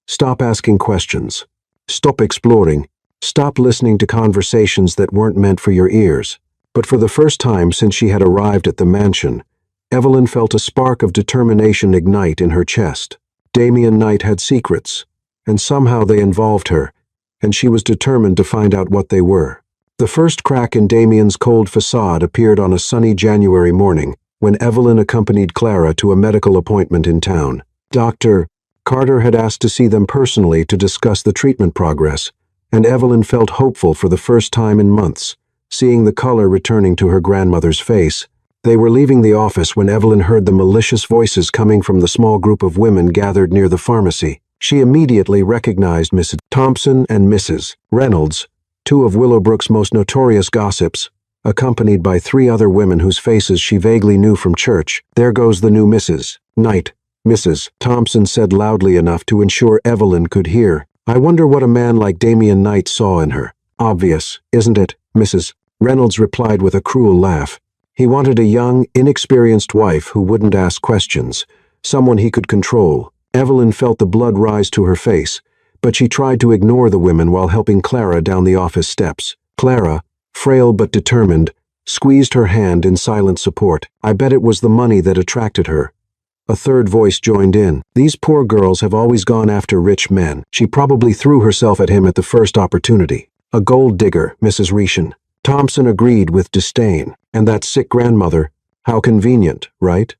[SPEAKER 1] Stop asking questions. Stop exploring. Stop listening to conversations that weren't meant for your ears. But for the first time since she had arrived at the mansion, Evelyn felt a spark of determination ignite in her chest. Damien Knight had secrets, and somehow they involved her, and she was determined to find out what they were. The first crack in Damien's cold facade appeared on a sunny January morning, when Evelyn accompanied Clara to a medical appointment in town. Dr. Carter had asked to see them personally to discuss the treatment progress, and Evelyn felt hopeful for the first time in months, seeing the color returning to her grandmother's face. They were leaving the office when Evelyn heard the malicious voices coming from the small group of women gathered near the pharmacy. She immediately recognized Mrs. Thompson and Mrs. Reynolds, two of Willowbrook's most notorious gossips, accompanied by three other women whose faces she vaguely knew from church. "There goes the new Mrs. Knight," Mrs. Thompson said loudly enough to ensure Evelyn could hear. "I wonder what a man like Damien Knight saw in her." "Obvious, isn't it?" Mrs. Reynolds replied with a cruel laugh. "He wanted a young, inexperienced wife who wouldn't ask questions, someone he could control." Evelyn felt the blood rise to her face, but she tried to ignore the women while helping Clara down the office steps. Clara, frail but determined, squeezed her hand in silent support. "I bet it was the money that attracted her." A third voice joined in. "These poor girls have always gone after rich men. She probably threw herself at him at the first opportunity." "A gold digger, Mrs. Reishan." Thompson agreed with disdain. "And that sick grandmother, how convenient, right?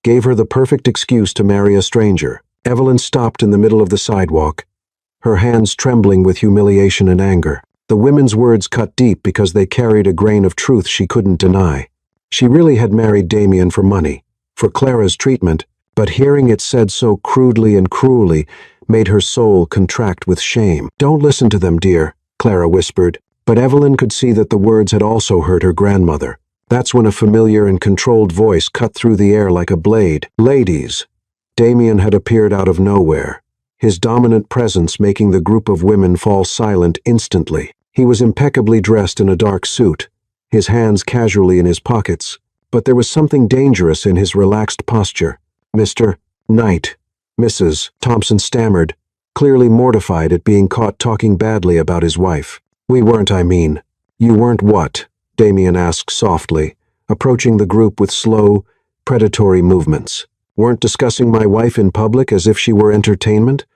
[SPEAKER 1] Gave her the perfect excuse to marry a stranger." Evelyn stopped in the middle of the sidewalk, her hands trembling with humiliation and anger. The women's words cut deep because they carried a grain of truth she couldn't deny. She really had married Damien for money, for Clara's treatment, but hearing it said so crudely and cruelly made her soul contract with shame. "Don't listen to them, dear," Clara whispered, but Evelyn could see that the words had also hurt her grandmother. That's when a familiar and controlled voice cut through the air like a blade. "Ladies." Damien had appeared out of nowhere, his dominant presence making the group of women fall silent instantly. He was impeccably dressed in a dark suit, his hands casually in his pockets, but there was something dangerous in his relaxed posture. "Mr. Knight," Mrs. Thompson stammered, clearly mortified at being caught talking badly about his wife. "We weren't, I mean." "You weren't what?" Damien asked softly, approaching the group with slow, predatory movements. "Weren't discussing my wife in public as if she were entertainment?"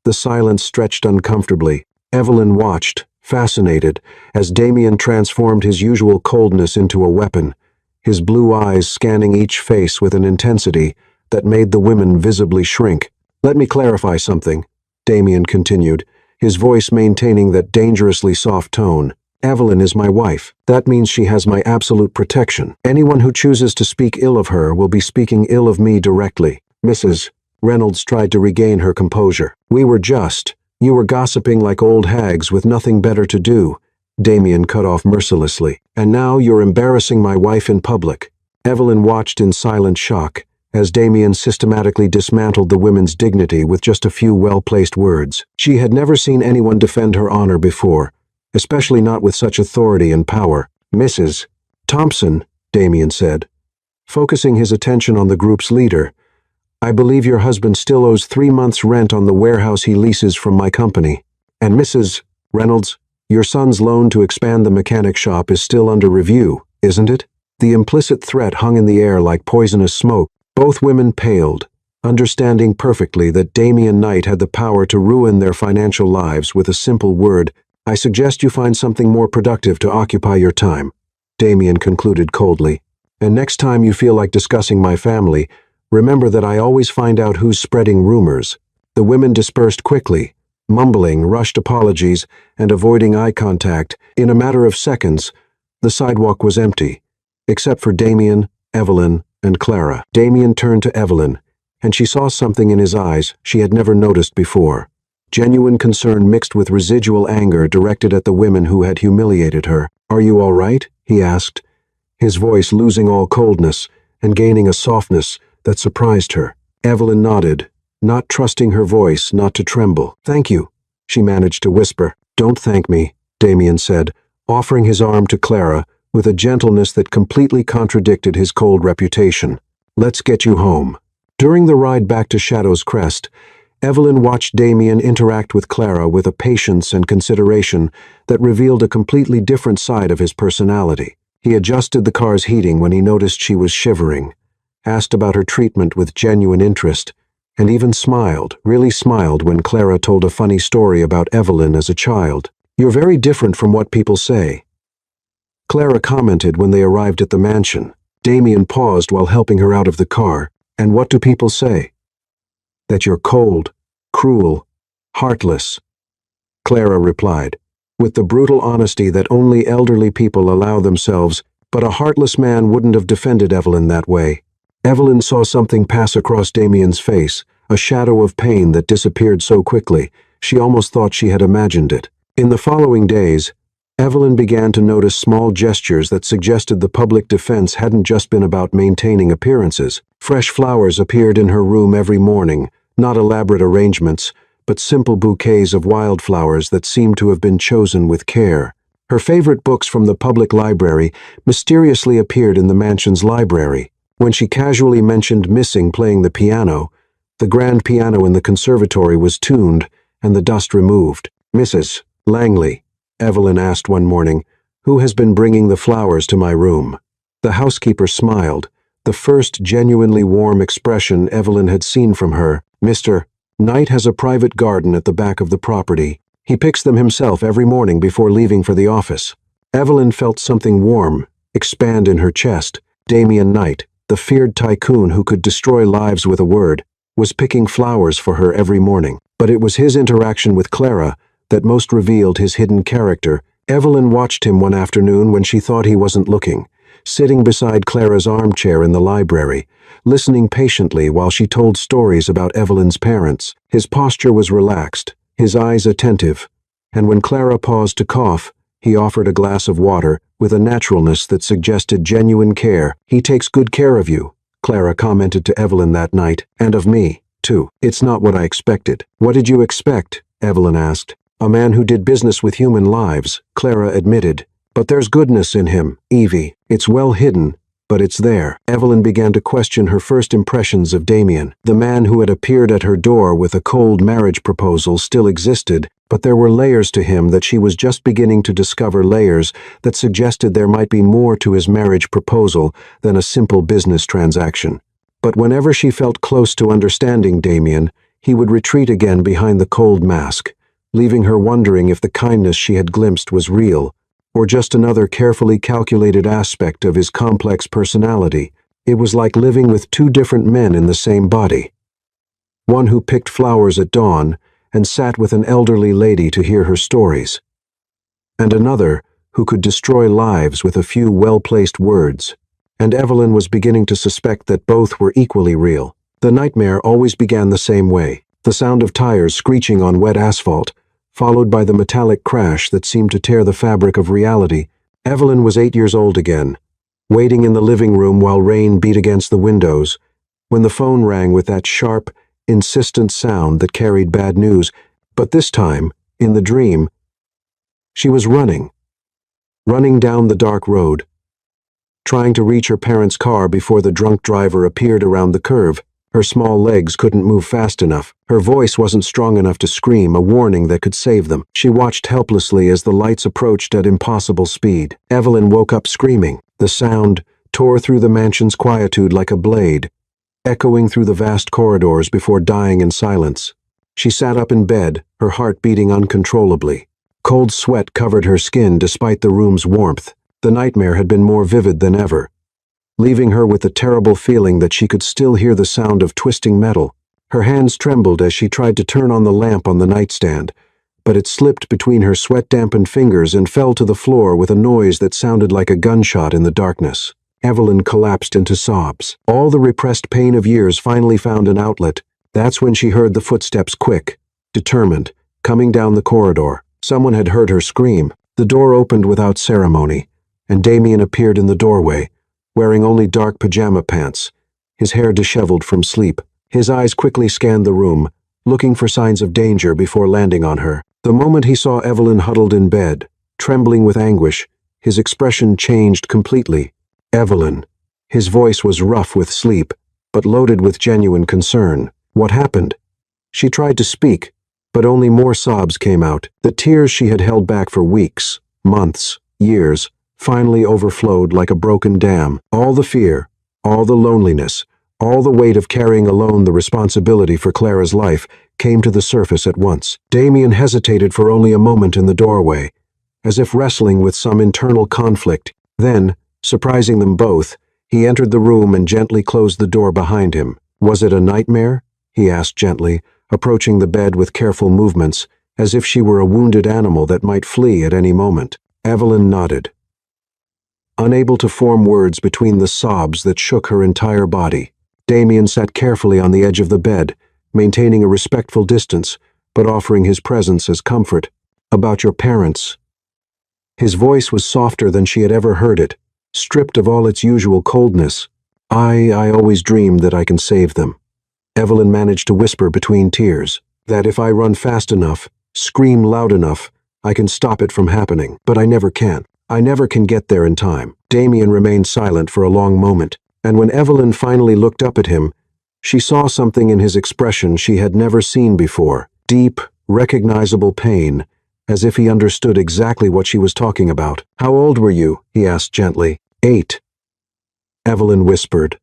[SPEAKER 1] The silence stretched uncomfortably. Evelyn watched, fascinated, as Damien transformed his usual coldness into a weapon, his blue eyes scanning each face with an intensity that made the women visibly shrink. "Let me clarify something," Damien continued, his voice maintaining that dangerously soft tone. "Evelyn is my wife. That means she has my absolute protection. Anyone who chooses to speak ill of her will be speaking ill of me directly." Mrs. Reynolds tried to regain her composure. You were gossiping like old hags with nothing better to do. Damien cut off mercilessly. And now you're embarrassing my wife in public. Evelyn watched in silent shock as Damien systematically dismantled the women's dignity with just a few well-placed words. She had never seen anyone defend her honor before, especially not with such authority and power. Mrs. Thompson, Damien said, focusing his attention on the group's leader, I believe your husband still owes 3 months' rent on the warehouse he leases from my company. And Mrs. Reynolds, your son's loan to expand the mechanic shop is still under review, isn't it? The implicit threat hung in the air like poisonous smoke. Both women paled, understanding perfectly that Damien Knight had the power to ruin their financial lives with a simple word. I suggest you find something more productive to occupy your time, Damien concluded coldly. And next time you feel like discussing my family, remember that I always find out who's spreading rumors. The women dispersed quickly, mumbling rushed apologies and avoiding eye contact. In a matter of seconds, the sidewalk was empty, except for Damien, Evelyn, and Clara. Damien turned to Evelyn, and she saw something in his eyes she had never noticed before. Genuine concern mixed with residual anger directed at the women who had humiliated her. Are you all right? He asked, his voice losing all coldness and gaining a softness that surprised her. Evelyn nodded, not trusting her voice not to tremble. Thank you, she managed to whisper. Don't thank me, Damien said, offering his arm to Clara with a gentleness that completely contradicted his cold reputation. Let's get you home. During the ride back to Shadow's Crest, Evelyn watched Damien interact with Clara with a patience and consideration that revealed a completely different side of his personality. He adjusted the car's heating when he noticed she was shivering, asked about her treatment with genuine interest, and even smiled, really smiled when Clara told a funny story about Evelyn as a child. You're very different from what people say, Clara commented when they arrived at the mansion. Damien paused while helping her out of the car. And what do people say? That you're cold, cruel, heartless, Clara replied, with the brutal honesty that only elderly people allow themselves, but a heartless man wouldn't have defended Evelyn that way. Evelyn saw something pass across Damien's face, a shadow of pain that disappeared so quickly, she almost thought she had imagined it. In the following days, Evelyn began to notice small gestures that suggested the public defense hadn't just been about maintaining appearances. Fresh flowers appeared in her room every morning, not elaborate arrangements, but simple bouquets of wildflowers that seemed to have been chosen with care. Her favorite books from the public library mysteriously appeared in the mansion's library. When she casually mentioned missing playing the piano, the grand piano in the conservatory was tuned and the dust removed. Mrs. Langley, Evelyn asked one morning, who has been bringing the flowers to my room? The housekeeper smiled, the first genuinely warm expression Evelyn had seen from her. Mr. Knight has a private garden at the back of the property. He picks them himself every morning before leaving for the office. Evelyn felt something warm expand in her chest. Damien Knight, the feared tycoon who could destroy lives with a word, was picking flowers for her every morning. But it was his interaction with Clara that most revealed his hidden character. Evelyn watched him one afternoon when she thought he wasn't looking, sitting beside Clara's armchair in the library, listening patiently while she told stories about Evelyn's parents. His posture was relaxed, his eyes attentive, and when Clara paused to cough, he offered a glass of water with a naturalness that suggested genuine care. He takes good care of you, Clara commented to Evelyn that night, and of me, too. It's not what I expected. What did you expect? Evelyn asked. A man who did business with human lives, Clara admitted. But there's goodness in him, Evie. It's well hidden, but it's there. Evelyn began to question her first impressions of Damien. The man who had appeared at her door with a cold marriage proposal still existed, but there were layers to him that she was just beginning to discover, layers that suggested there might be more to his marriage proposal than a simple business transaction. But whenever she felt close to understanding Damien, he would retreat again behind the cold mask, leaving her wondering if the kindness she had glimpsed was real, or just another carefully calculated aspect of his complex personality. It was like living with two different men in the same body. One who picked flowers at dawn and sat with an elderly lady to hear her stories, and another who could destroy lives with a few well-placed words. And Evelyn was beginning to suspect that both were equally real. The nightmare always began the same way, the sound of tires screeching on wet asphalt, followed by the metallic crash that seemed to tear the fabric of reality. Evelyn was 8 years old again, waiting in the living room while rain beat against the windows, when the phone rang with that sharp, insistent sound that carried bad news. But this time, in the dream, she was running down the dark road, trying to reach her parents' car before the drunk driver appeared around the curve. Her small legs couldn't move fast enough. Her voice wasn't strong enough to scream a warning that could save them. She watched helplessly as the lights approached at impossible speed. Evelyn woke up screaming. The sound tore through the mansion's quietude like a blade, echoing through the vast corridors before dying in silence. She sat up in bed, her heart beating uncontrollably. Cold sweat covered her skin despite the room's warmth. The nightmare had been more vivid than ever, leaving her with the terrible feeling that she could still hear the sound of twisting metal. Her hands trembled as she tried to turn on the lamp on the nightstand, but it slipped between her sweat-dampened fingers and fell to the floor with a noise that sounded like a gunshot in the darkness. Evelyn collapsed into sobs. All the repressed pain of years finally found an outlet. That's when she heard the footsteps, quick, determined, coming down the corridor. Someone had heard her scream. The door opened without ceremony, and Damien appeared in the doorway, wearing only dark pajama pants, his hair disheveled from sleep. His eyes quickly scanned the room, looking for signs of danger before landing on her. The moment he saw Evelyn huddled in bed, trembling with anguish, his expression changed completely. Evelyn. His voice was rough with sleep, but loaded with genuine concern. What happened? She tried to speak, but only more sobs came out. The tears she had held back for weeks, months, years, finally overflowed like a broken dam. All the fear, all the loneliness, all the weight of carrying alone the responsibility for Clara's life came to the surface at once. Damien hesitated for only a moment in the doorway, as if wrestling with some internal conflict. Then, surprising them both, he entered the room and gently closed the door behind him. Was it a nightmare? He asked gently, approaching the bed with careful movements, as if she were a wounded animal that might flee at any moment. Evelyn nodded, unable to form words between the sobs that shook her entire body. Damien sat carefully on the edge of the bed, maintaining a respectful distance, but offering his presence as comfort. About your parents. His voice was softer than she had ever heard it, stripped of all its usual coldness. I always dreamed that I can save them. Evelyn managed to whisper between tears, that if I run fast enough, scream loud enough, I can stop it from happening. But I never can. I never can get there in time. Damien remained silent for a long moment, and when Evelyn finally looked up at him, she saw something in his expression she had never seen before. Deep, recognizable pain, as if he understood exactly what she was talking about. How old were you? He asked gently. 8. Evelyn whispered,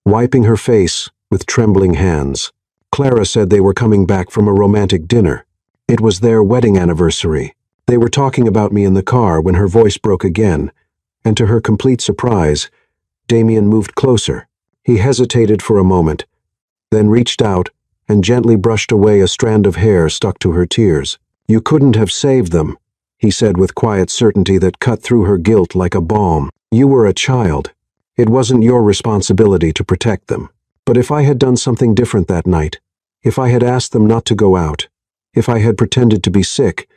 [SPEAKER 1] wiping her face with trembling hands. Clara said they were coming back from a romantic dinner. It was their wedding anniversary. They were talking about me in the car when her voice broke again, and to her complete surprise, Damien moved closer. He hesitated for a moment, then reached out and gently brushed away a strand of hair stuck to her tears. You couldn't have saved them, he said with quiet certainty that cut through her guilt like a balm. You were a child. It wasn't your responsibility to protect them. But if I had done something different that night, if I had asked them not to go out, if I had pretended to be sick,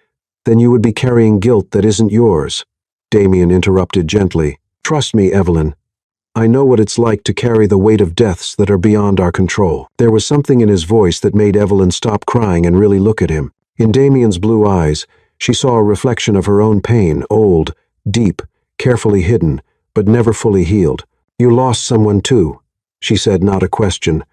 [SPEAKER 1] then you would be carrying guilt that isn't yours. Damien interrupted gently. Trust me, Evelyn. I know what it's like to carry the weight of deaths that are beyond our control. There was something in his voice that made Evelyn stop crying and really look at him. In Damien's blue eyes, she saw a reflection of her own pain, old, deep, carefully hidden, but never fully healed. You lost someone too, she said, not a question,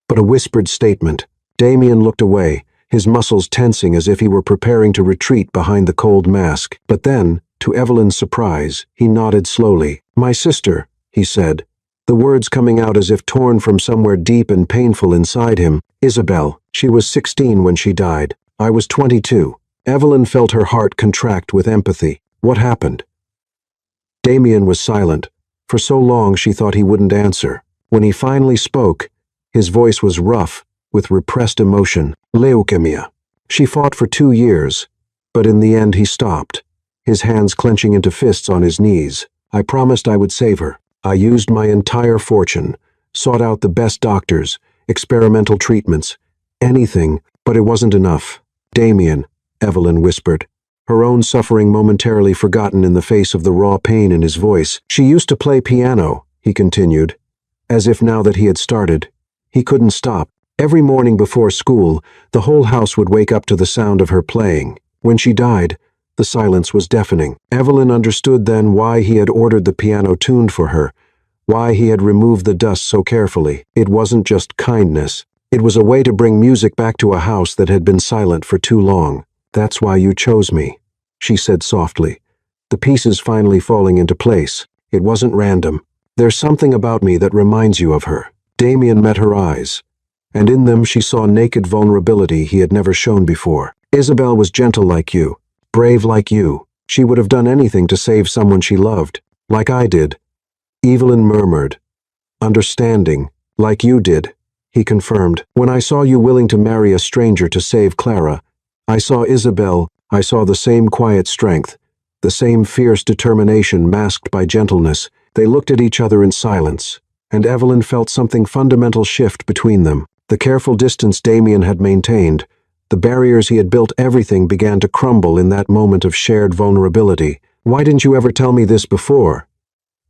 [SPEAKER 1] but a whispered statement. Damien looked away, his muscles tensing as if he were preparing to retreat behind the cold mask. But then, to Evelyn's surprise, he nodded slowly. My sister, he said, the words coming out as if torn from somewhere deep and painful inside him. Isabel. She was 16 when she died. I was 22. Evelyn felt her heart contract with empathy. What happened? Damien was silent. For so long she thought he wouldn't answer. When he finally spoke, his voice was rough, with repressed emotion. Leukemia. She fought for 2 years, but in the end he stopped, his hands clenching into fists on his knees. I promised I would save her. I used my entire fortune, sought out the best doctors, experimental treatments, anything, but it wasn't enough. Damien, Evelyn whispered, her own suffering momentarily forgotten in the face of the raw pain in his voice. She used to play piano, he continued, as if now that he had started, he couldn't stop. Every morning before school, the whole house would wake up to the sound of her playing. When she died, the silence was deafening. Evelyn understood then why he had ordered the piano tuned for her, why he had removed the dust so carefully. It wasn't just kindness. It was a way to bring music back to a house that had been silent for too long. That's why you chose me, she said softly, the pieces finally falling into place. It wasn't random. There's something about me that reminds you of her. Damien met her eyes, and in them she saw naked vulnerability he had never shown before. Isabel was gentle like you, brave like you. She would have done anything to save someone she loved, like I did. Evelyn murmured. Understanding, like you did, he confirmed. When I saw you willing to marry a stranger to save Clara, I saw Isabel. I saw the same quiet strength, the same fierce determination masked by gentleness. They looked at each other in silence, and Evelyn felt something fundamental shift between them. The careful distance Damien had maintained, the barriers he had built, everything began to crumble in that moment of shared vulnerability. Why didn't you ever tell me this before?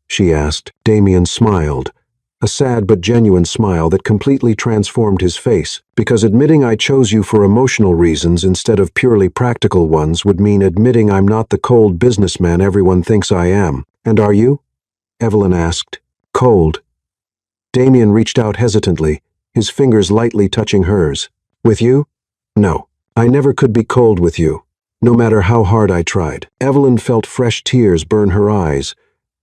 [SPEAKER 1] She asked. Damien smiled, a sad but genuine smile that completely transformed his face. Because admitting I chose you for emotional reasons instead of purely practical ones would mean admitting I'm not the cold businessman everyone thinks I am. And are you? Evelyn asked. Cold. Damien reached out hesitantly, his fingers lightly touching hers. With you? No. I never could be cold with you, no matter how hard I tried. Evelyn felt fresh tears burn her eyes,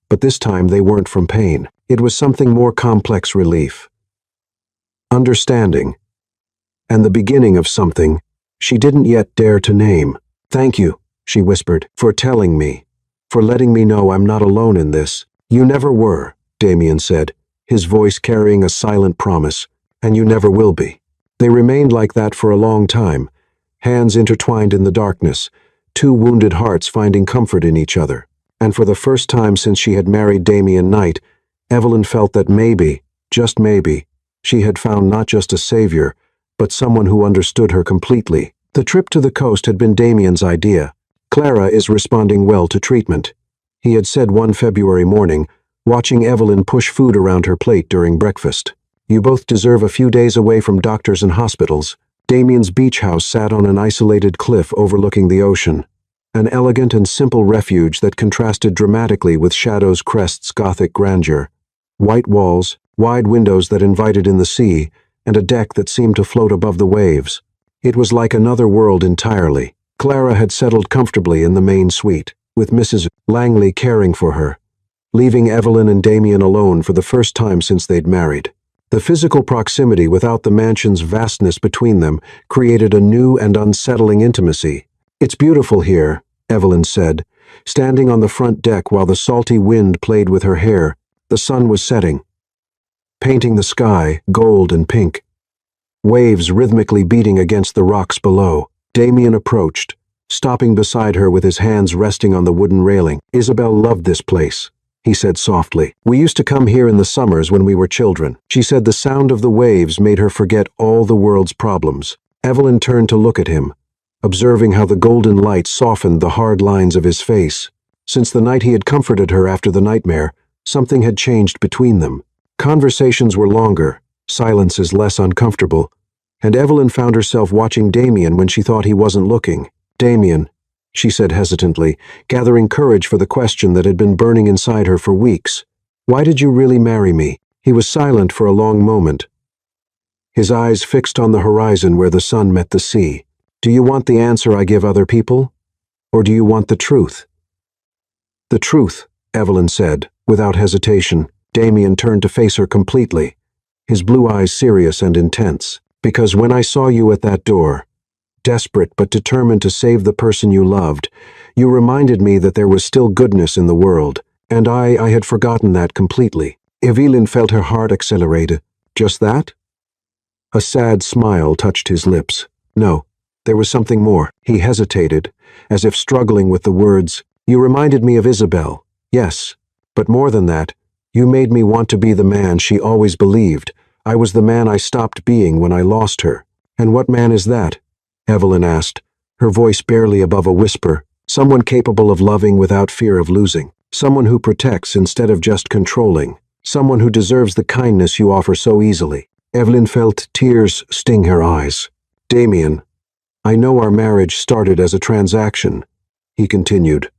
[SPEAKER 1] but this time they weren't from pain. It was something more complex: relief, understanding, and the beginning of something she didn't yet dare to name. Thank you, she whispered, for telling me, for letting me know I'm not alone in this. You never were, Damien said, his voice carrying a silent promise, and you never will be. They remained like that for a long time, hands intertwined in the darkness, two wounded hearts finding comfort in each other. And for the first time since she had married Damien Knight, Evelyn felt that maybe, just maybe, she had found not just a savior, but someone who understood her completely. The trip to the coast had been Damien's idea. Clara is responding well to treatment, he had said one February morning, watching Evelyn push food around her plate during breakfast. You both deserve a few days away from doctors and hospitals. Damien's beach house sat on an isolated cliff overlooking the ocean, an elegant and simple refuge that contrasted dramatically with Shadow's Crest's Gothic grandeur. White walls, wide windows that invited in the sea, and a deck that seemed to float above the waves. It was like another world entirely. Clara had settled comfortably in the main suite, with Mrs. Langley caring for her, leaving Evelyn and Damien alone for the first time since they'd married. The physical proximity without the mansion's vastness between them created a new and unsettling intimacy. It's beautiful here, Evelyn said, standing on the front deck while the salty wind played with her hair. The sun was setting, painting the sky gold and pink, waves rhythmically beating against the rocks below. Damien approached, stopping beside her with his hands resting on the wooden railing. Isabel loved this place, he said softly. We used to come here in the summers when we were children. She said the sound of the waves made her forget all the world's problems. Evelyn turned to look at him, observing how the golden light softened the hard lines of his face. Since the night he had comforted her after the nightmare, something had changed between them. Conversations were longer, silences less uncomfortable, and Evelyn found herself watching Damien when she thought he wasn't looking. Damien, she said hesitantly, gathering courage for the question that had been burning inside her for weeks. Why did you really marry me? He was silent for a long moment, his eyes fixed on the horizon where the sun met the sea. Do you want the answer I give other people? Or do you want the truth? The truth, Evelyn said, without hesitation. Damien turned to face her completely, his blue eyes serious and intense. Because when I saw you at that door, desperate but determined to save the person you loved, you reminded me that there was still goodness in the world, and I had forgotten that completely. Evelyn felt her heart accelerate. Just that? A sad smile touched his lips. No, there was something more. He hesitated, as if struggling with the words. You reminded me of Isabel, yes, but more than that, you made me want to be the man she always believed, I was the man I stopped being when I lost her. And what man is that? Evelyn asked, her voice barely above a whisper. Someone capable of loving without fear of losing. Someone who protects instead of just controlling. Someone who deserves the kindness you offer so easily. Evelyn felt tears sting her eyes. Damien, I know our marriage started as a transaction, he continued,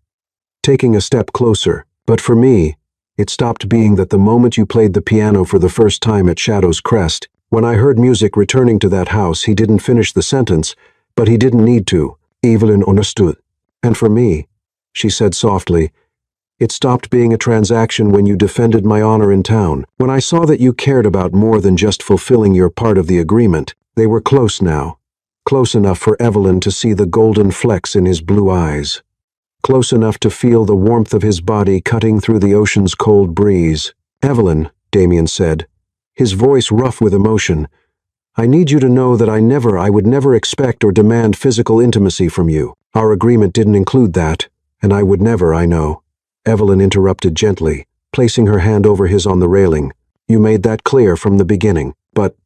[SPEAKER 1] taking a step closer. But for me, it stopped being that the moment you played the piano for the first time at Shadow's Crest. When I heard music returning to that house, he didn't finish the sentence, but he didn't need to. Evelyn understood. And for me, she said softly, it stopped being a transaction when you defended my honor in town. When I saw that you cared about more than just fulfilling your part of the agreement. They were close now. Close enough for Evelyn to see the golden flecks in his blue eyes. Close enough to feel the warmth of his body cutting through the ocean's cold breeze. Evelyn, Damien said, his voice rough with emotion, I need you to know that I would never expect or demand physical intimacy from you. Our agreement didn't include that, and I would never, I know. Evelyn interrupted gently, placing her hand over his on the railing. You made that clear from the beginning. But,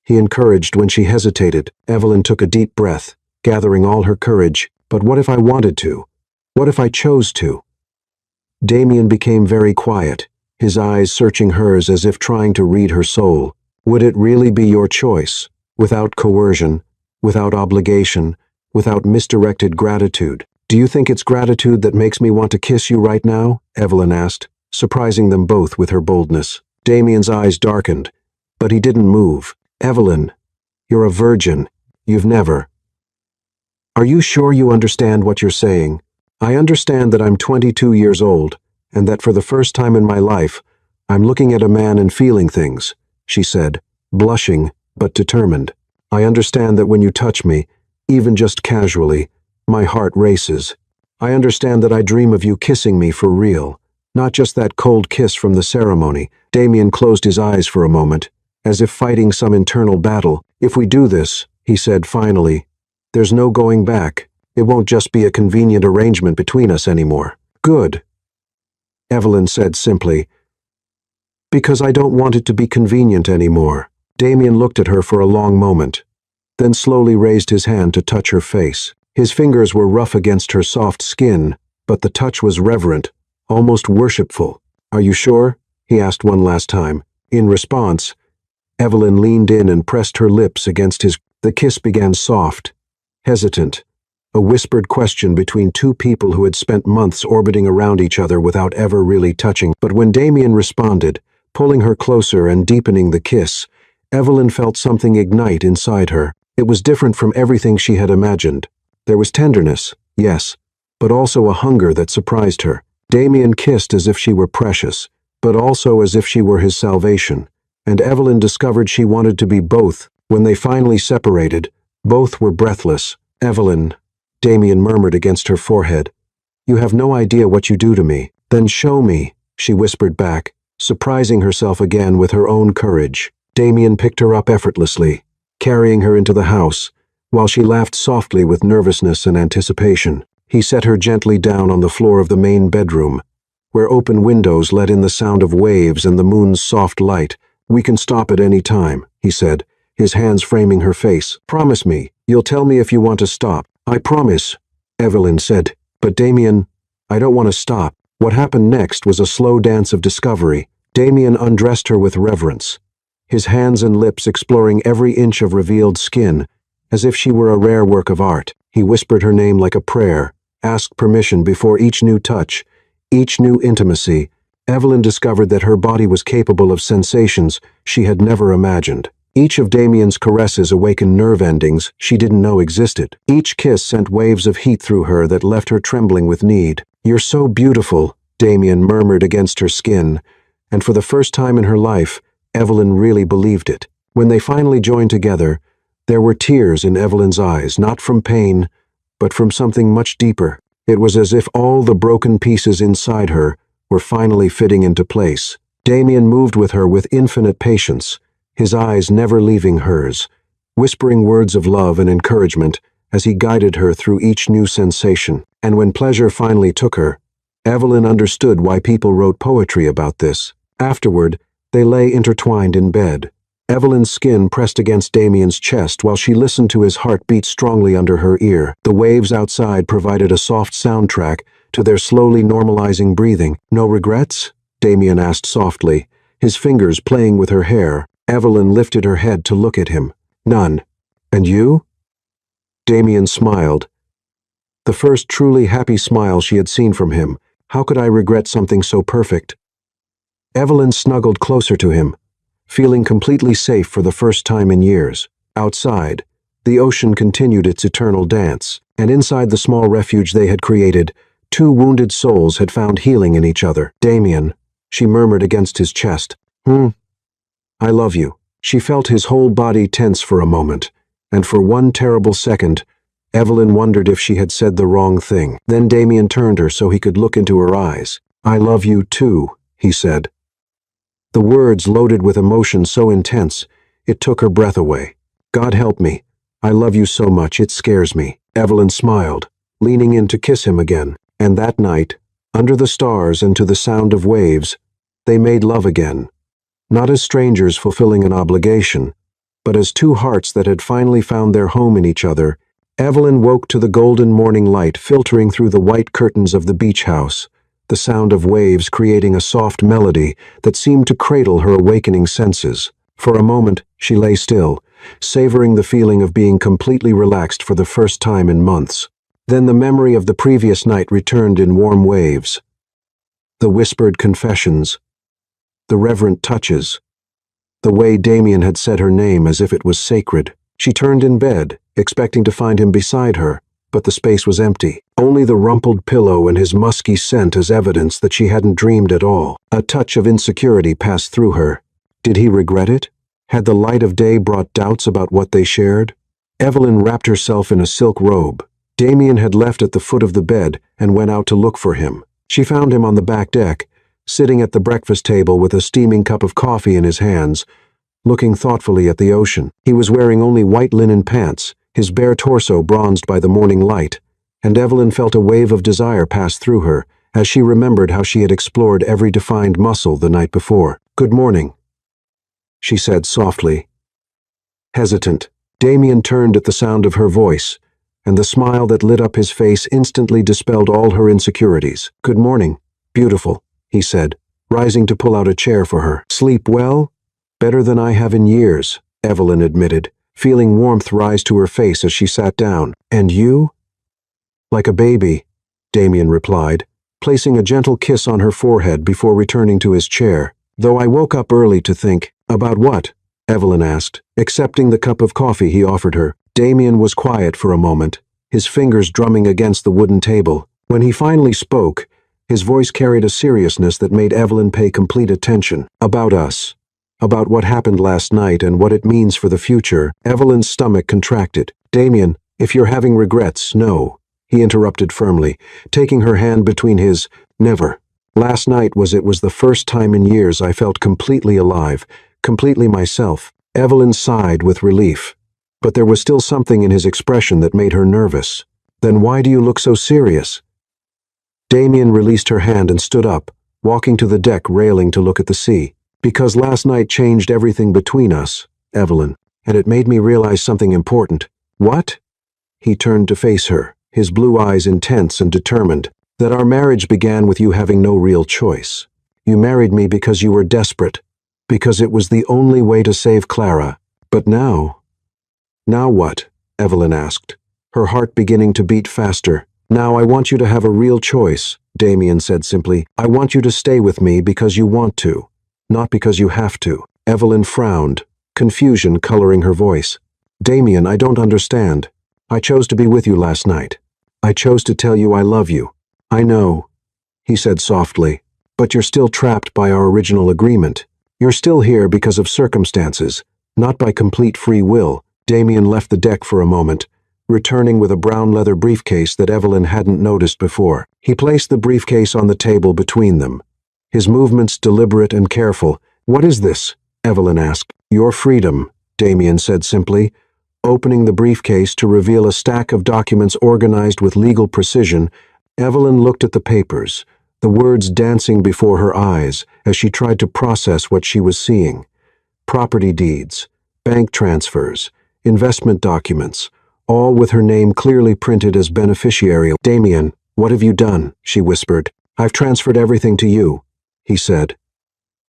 [SPEAKER 1] he encouraged when she hesitated. Evelyn took a deep breath, gathering all her courage. But what if I wanted to? What if I chose to? Damien became very quiet, his eyes searching hers as if trying to read her soul. Would it really be your choice, without coercion, without obligation, without misdirected gratitude? Do you think it's gratitude that makes me want to kiss you right now? Evelyn asked, surprising them both with her boldness. Damien's eyes darkened, but he didn't move. Evelyn, you're a virgin. You've never. Are you sure you understand what you're saying? I understand that I'm 22 years old, and that for the first time in my life, I'm looking at a man and feeling things, she said, blushing but determined. I understand that when you touch me, even just casually, my heart races. I understand that I dream of you kissing me for real, not just that cold kiss from the ceremony. Damien closed his eyes for a moment, as if fighting some internal battle. If we do this, he said finally, there's no going back. It won't just be a convenient arrangement between us anymore. Good, Evelyn said simply. Because I don't want it to be convenient anymore. Damien looked at her for a long moment, then slowly raised his hand to touch her face. His fingers were rough against her soft skin, but the touch was reverent, almost worshipful. Are you sure? He asked one last time. In response, Evelyn leaned in and pressed her lips against his. The kiss began soft, hesitant, a whispered question between two people who had spent months orbiting around each other without ever really touching. But when Damien responded, pulling her closer and deepening the kiss, Evelyn felt something ignite inside her. It was different from everything she had imagined. There was tenderness, yes, but also a hunger that surprised her. Damien kissed as if she were precious, but also as if she were his salvation, and Evelyn discovered she wanted to be both. When they finally separated, both were breathless. Evelyn, Damien murmured against her forehead, you have no idea what you do to me. Then show me, she whispered back, surprising herself again with her own courage. Damien picked her up effortlessly, carrying her into the house, while she laughed softly with nervousness and anticipation. He set her gently down on the floor of the main bedroom, where open windows let in the sound of waves and the moon's soft light. We can stop at any time, he said, his hands framing her face. Promise me, you'll tell me if you want to stop. I promise, Evelyn said. But Damien, I don't want to stop. What happened next was a slow dance of discovery. Damien undressed her with reverence, his hands and lips exploring every inch of revealed skin, as if she were a rare work of art. He whispered her name like a prayer, asked permission before each new touch, each new intimacy. Evelyn discovered that her body was capable of sensations she had never imagined. Each of Damien's caresses awakened nerve endings she didn't know existed. Each kiss sent waves of heat through her that left her trembling with need. You're so beautiful, Damien murmured against her skin, and for the first time in her life, Evelyn really believed it. When they finally joined together, there were tears in Evelyn's eyes, not from pain, but from something much deeper. It was as if all the broken pieces inside her were finally fitting into place. Damien moved with her with infinite patience, his eyes never leaving hers, whispering words of love and encouragement as he guided her through each new sensation. And when pleasure finally took her, Evelyn understood why people wrote poetry about this. Afterward, they lay intertwined in bed, Evelyn's skin pressed against Damien's chest while she listened to his heart beat strongly under her ear. The waves outside provided a soft soundtrack to their slowly normalizing breathing. "No regrets?" Damien asked softly, his fingers playing with her hair. Evelyn lifted her head to look at him. "None. And you?" Damien smiled. The first truly happy smile she had seen from him. "How could I regret something so perfect?" Evelyn snuggled closer to him, feeling completely safe for the first time in years. Outside, the ocean continued its eternal dance, and inside the small refuge they had created, two wounded souls had found healing in each other. "Damien," she murmured against his chest. "I love you." She felt his whole body tense for a moment, and for one terrible second, Evelyn wondered if she had said the wrong thing. Then Damien turned her so he could look into her eyes. "I love you too," he said. The words loaded with emotion so intense, it took her breath away. "God help me. I love you so much, it scares me." Evelyn smiled, leaning in to kiss him again. And that night, under the stars and to the sound of waves, they made love again. Not as strangers fulfilling an obligation, but as two hearts that had finally found their home in each other. Evelyn woke to the golden morning light filtering through the white curtains of the beach house, the sound of waves creating a soft melody that seemed to cradle her awakening senses. For a moment, she lay still, savoring the feeling of being completely relaxed for the first time in months. Then the memory of the previous night returned in warm waves. The whispered confessions, the reverent touches, the way Damien had said her name as if it was sacred. She turned in bed, expecting to find him beside her, but the space was empty. Only the rumpled pillow and his musky scent as evidence that she hadn't dreamed at all. A touch of insecurity passed through her. Did he regret it? Had the light of day brought doubts about what they shared? Evelyn wrapped herself in a silk robe. Damien had left at the foot of the bed and went out to look for him. She found him on the back deck, sitting at the breakfast table with a steaming cup of coffee in his hands, looking thoughtfully at the ocean. He was wearing only white linen pants, his bare torso bronzed by the morning light, and Evelyn felt a wave of desire pass through her as she remembered how she had explored every defined muscle the night before. "Good morning," she said softly. Hesitant, Damien turned at the sound of her voice, and the smile that lit up his face instantly dispelled all her insecurities. "Good morning, beautiful," he said, rising to pull out a chair for her. "Sleep well?" "Better than I have in years," Evelyn admitted, feeling warmth rise to her face as she sat down. "And you?" "Like a baby," Damien replied, placing a gentle kiss on her forehead before returning to his chair. "Though I woke up early to think." "About what?" Evelyn asked, accepting the cup of coffee he offered her. Damien was quiet for a moment, his fingers drumming against the wooden table. When he finally spoke, his voice carried a seriousness that made Evelyn pay complete attention. "About us. About what happened last night and what it means for the future." Evelyn's stomach contracted. "Damien, if you're having regrets, no," he interrupted firmly, taking her hand between his. "Never. Last night was the first time in years I felt completely alive, completely myself." Evelyn sighed with relief, but there was still something in his expression that made her nervous. "Then why do you look so serious?" Damien released her hand and stood up, walking to the deck railing to look at the sea. "Because last night changed everything between us, Evelyn, and it made me realize something important." "What?" He turned to face her, his blue eyes intense and determined. "That our marriage began with you having no real choice. You married me because you were desperate, because it was the only way to save Clara. But now..." "Now what?" Evelyn asked, her heart beginning to beat faster. "Now I want you to have a real choice," Damien said simply. "I want you to stay with me because you want to, not because you have to." Evelyn frowned, confusion coloring her voice. "Damien, I don't understand. I chose to be with you last night. I chose to tell you I love you." "I know," he said softly, "but you're still trapped by our original agreement. You're still here because of circumstances, not by complete free will." Damien left the deck for a moment, returning with a brown leather briefcase that Evelyn hadn't noticed before. He placed the briefcase on the table between them, his movements deliberate and careful. "What is this?" Evelyn asked. "Your freedom," Damien said simply, opening the briefcase to reveal a stack of documents organized with legal precision. Evelyn looked at the papers, the words dancing before her eyes as she tried to process what she was seeing. property deeds, bank transfers, investment documents, all with her name clearly printed as beneficiary. "Damien, what have you done?" she whispered. "I've transferred everything to you," he said,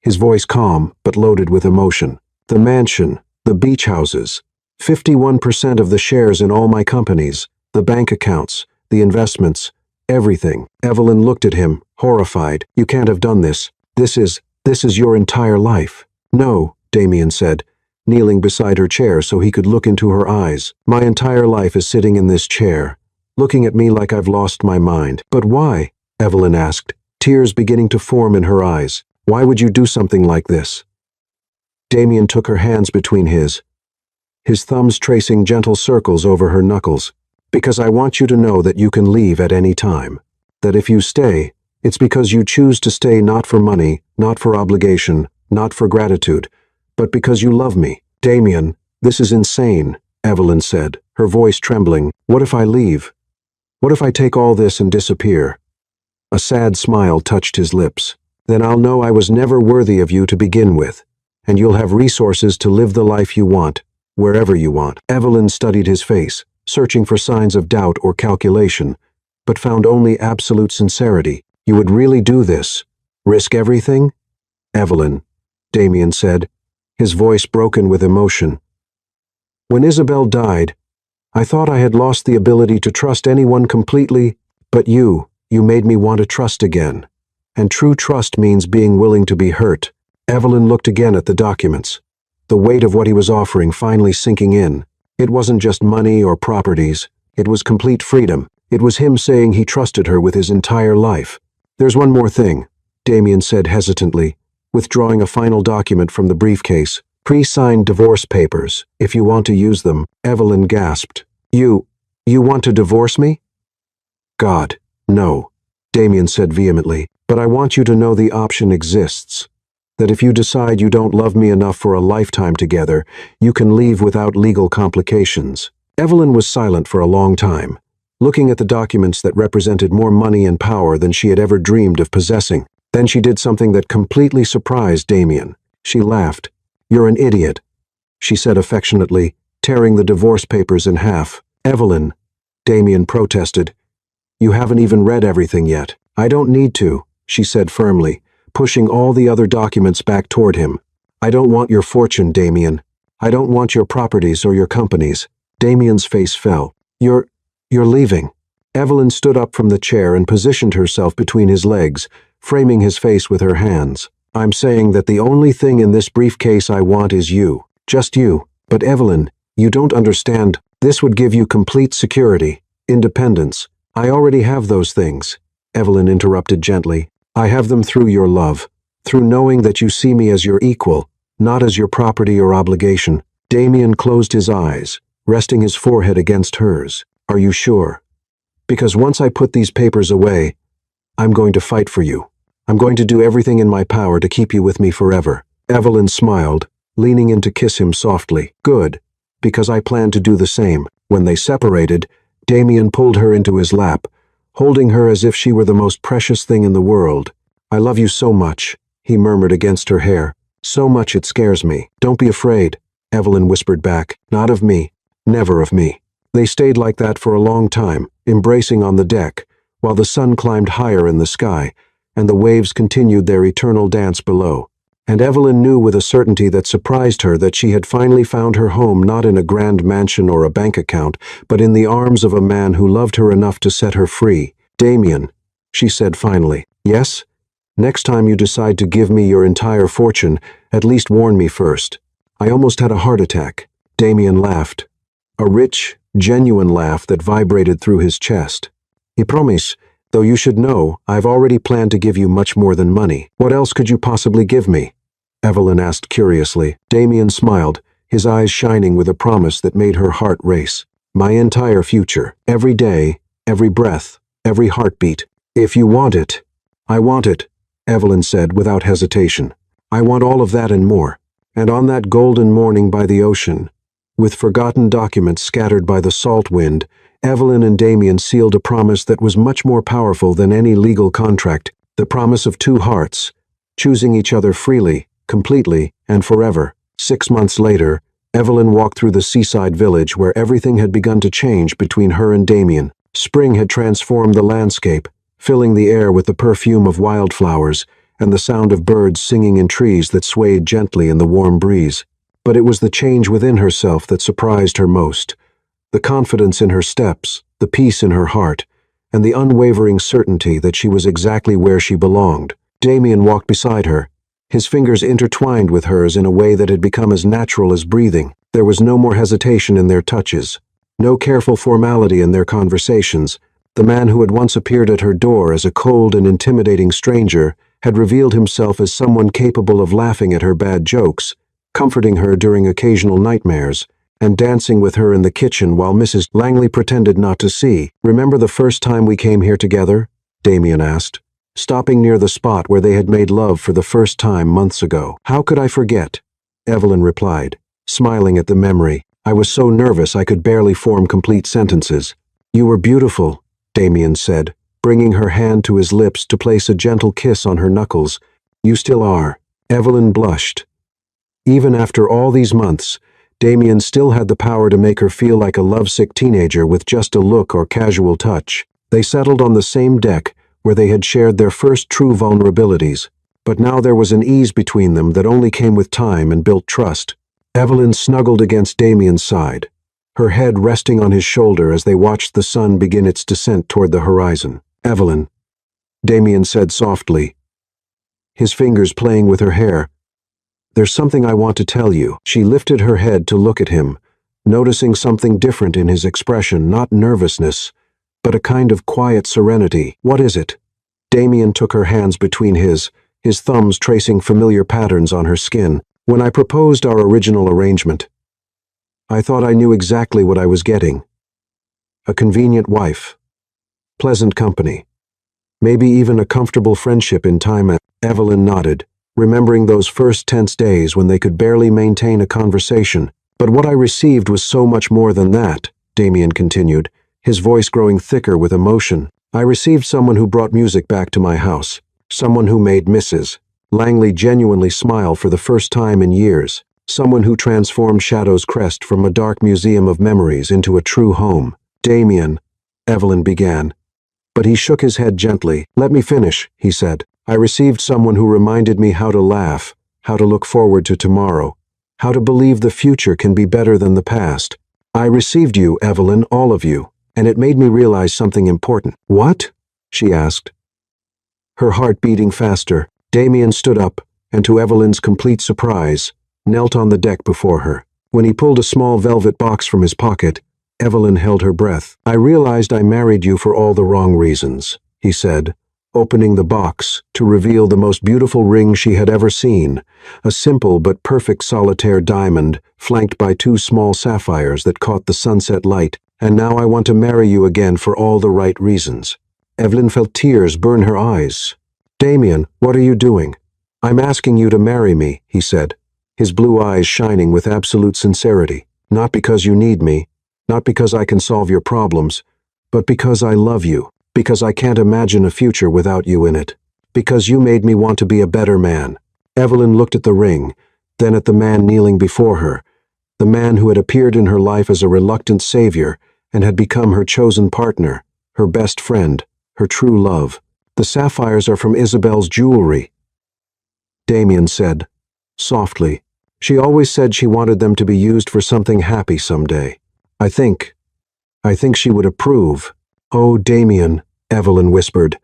[SPEAKER 1] his voice calm but loaded with emotion. "The mansion, the beach houses, 51% of the shares in all my companies, the bank accounts, the investments, everything." Evelyn looked at him, horrified. "You can't have done this. This is your entire life." "No," Damien said, kneeling beside her chair so he could look into her eyes. "My entire life is sitting in this chair, looking at me like I've lost my mind." "But why?" Evelyn asked, tears beginning to form in her eyes. "Why would you do something like this?" Damien took her hands between his thumbs tracing gentle circles over her knuckles. "Because I want you to know that you can leave at any time. That if you stay, it's because you choose to stay, not for money, not for obligation, not for gratitude, but because you love me." "Damien, this is insane," Evelyn said, her voice trembling. "What if I leave? What if I take all this and disappear?" A sad smile touched his lips. "Then I'll know I was never worthy of you to begin with, and you'll have resources to live the life you want, wherever you want." Evelyn studied his face, searching for signs of doubt or calculation, but found only absolute sincerity. "You would really do this? Risk everything?" "Evelyn," Damien said, his voice broken with emotion. "When Isabel died, I thought I had lost the ability to trust anyone completely, but you made me want to trust again. And true trust means being willing to be hurt." Evelyn looked again at the documents, the weight of what he was offering finally sinking in. It wasn't just money or properties, it was complete freedom. It was him saying he trusted her with his entire life. "There's one more thing," Damien said hesitantly, withdrawing a final document from the briefcase. "Pre-signed divorce papers, if you want to use them." Evelyn gasped. You want to divorce me?" "God, no," Damien said vehemently, "but I want you to know the option exists. That if you decide you don't love me enough for a lifetime together, you can leave without legal complications." Evelyn was silent for a long time, looking at the documents that represented more money and power than she had ever dreamed of possessing. Then she did something that completely surprised Damien. She laughed. "You're an idiot," she said affectionately, tearing the divorce papers in half. "Evelyn," Damien protested, "you haven't even read everything yet." "I don't need to," she said firmly, pushing all the other documents back toward him. "I don't want your fortune, Damien. I don't want your properties or your companies." Damien's face fell. You're leaving." Evelyn stood up from the chair and positioned herself between his legs, framing his face with her hands. "I'm saying that the only thing in this briefcase I want is you. Just you. But Evelyn, you don't understand. This would give you complete security, independence. I already have those things," Evelyn interrupted gently. "I have them through your love, through knowing that you see me as your equal, not as your property or obligation." Damien closed his eyes, resting his forehead against hers. "Are you sure? Because once I put these papers away, I'm going to fight for you. I'm going to do everything in my power to keep you with me forever." Evelyn smiled, leaning in to kiss him softly. "Good, because I plan to do the same." When they separated, Damien pulled her into his lap, holding her as if she were the most precious thing in the world. "I love you so much," he murmured against her hair. "So much it scares me." "Don't be afraid," Evelyn whispered back. "Not of me. Never of me." They stayed like that for a long time, embracing on the deck, while the sun climbed higher in the sky, and the waves continued their eternal dance below. And Evelyn knew with a certainty that surprised her that she had finally found her home not in a grand mansion or a bank account, but in the arms of a man who loved her enough to set her free. "Damien," she said finally. "Yes? Next time you decide to give me your entire fortune, at least warn me first. I almost had a heart attack." Damien laughed, a rich, genuine laugh that vibrated through his chest. "I promise, though you should know, I've already planned to give you much more than money." "What else could you possibly give me?" Evelyn asked curiously. Damien smiled, his eyes shining with a promise that made her heart race. "My entire future. Every day, every breath, every heartbeat. If you want it." "I want it," Evelyn said without hesitation. "I want all of that and more." And on that golden morning by the ocean, with forgotten documents scattered by the salt wind, Evelyn and Damien sealed a promise that was much more powerful than any legal contract, the promise of two hearts, choosing each other freely, completely, and forever. 6 months later, Evelyn walked through the seaside village where everything had begun to change between her and Damien. Spring had transformed the landscape, filling the air with the perfume of wildflowers and the sound of birds singing in trees that swayed gently in the warm breeze. But it was the change within herself that surprised her most. The confidence in her steps, the peace in her heart, and the unwavering certainty that she was exactly where she belonged. Damien walked beside her, his fingers intertwined with hers in a way that had become as natural as breathing. There was no more hesitation in their touches, no careful formality in their conversations. The man who had once appeared at her door as a cold and intimidating stranger had revealed himself as someone capable of laughing at her bad jokes, comforting her during occasional nightmares, and dancing with her in the kitchen while Mrs. Langley pretended not to see. "Remember the first time we came here together?" Damien asked, stopping near the spot where they had made love for the first time months ago. "How could I forget?" Evelyn replied, smiling at the memory. "I was so nervous I could barely form complete sentences." "You were beautiful," Damien said, bringing her hand to his lips to place a gentle kiss on her knuckles. "You still are." Evelyn blushed. Even after all these months, Damien still had the power to make her feel like a lovesick teenager with just a look or casual touch. They settled on the same deck where they had shared their first true vulnerabilities, but now there was an ease between them that only came with time and built trust. Evelyn snuggled against Damien's side, her head resting on his shoulder as they watched the sun begin its descent toward the horizon. "Evelyn," Damien said softly, his fingers playing with her hair, "there's something I want to tell you." She lifted her head to look at him, noticing something different in his expression, not nervousness, but a kind of quiet serenity. "What is it?" Damien took her hands between his thumbs tracing familiar patterns on her skin. "When I proposed our original arrangement, I thought I knew exactly what I was getting. A convenient wife, pleasant company, maybe even a comfortable friendship in time." Evelyn nodded, remembering those first tense days when they could barely maintain a conversation. "But what I received was so much more than that," Damien continued, his voice growing thicker with emotion. "I received someone who brought music back to my house, someone who made Mrs. Langley genuinely smile for the first time in years, someone who transformed Shadow's Crest from a dark museum of memories into a true home." "Damien," Evelyn began, but he shook his head gently. "Let me finish," he said. "I received someone who reminded me how to laugh, how to look forward to tomorrow, how to believe the future can be better than the past. I received you, Evelyn, all of you, and it made me realize something important." "What?" she asked, her heart beating faster. Damien stood up, and to Evelyn's complete surprise, knelt on the deck before her. When he pulled a small velvet box from his pocket, Evelyn held her breath. "I realized I married you for all the wrong reasons," he said, opening the box to reveal the most beautiful ring she had ever seen, a simple but perfect solitaire diamond flanked by 2 small sapphires that caught the sunset light. "And now I want to marry you again for all the right reasons." Evelyn felt tears burn her eyes. "Damien, what are you doing?" "I'm asking you to marry me," he said, his blue eyes shining with absolute sincerity. "Not because you need me, not because I can solve your problems, but because I love you. Because I can't imagine a future without you in it. Because you made me want to be a better man." Evelyn looked at the ring, then at the man kneeling before her, the man who had appeared in her life as a reluctant savior and had become her chosen partner, her best friend, her true love. "The sapphires are from Isabel's jewelry," Damien said, softly. "She always said she wanted them to be used for something happy someday. I think she would approve." "Oh, Damien," Evelyn whispered,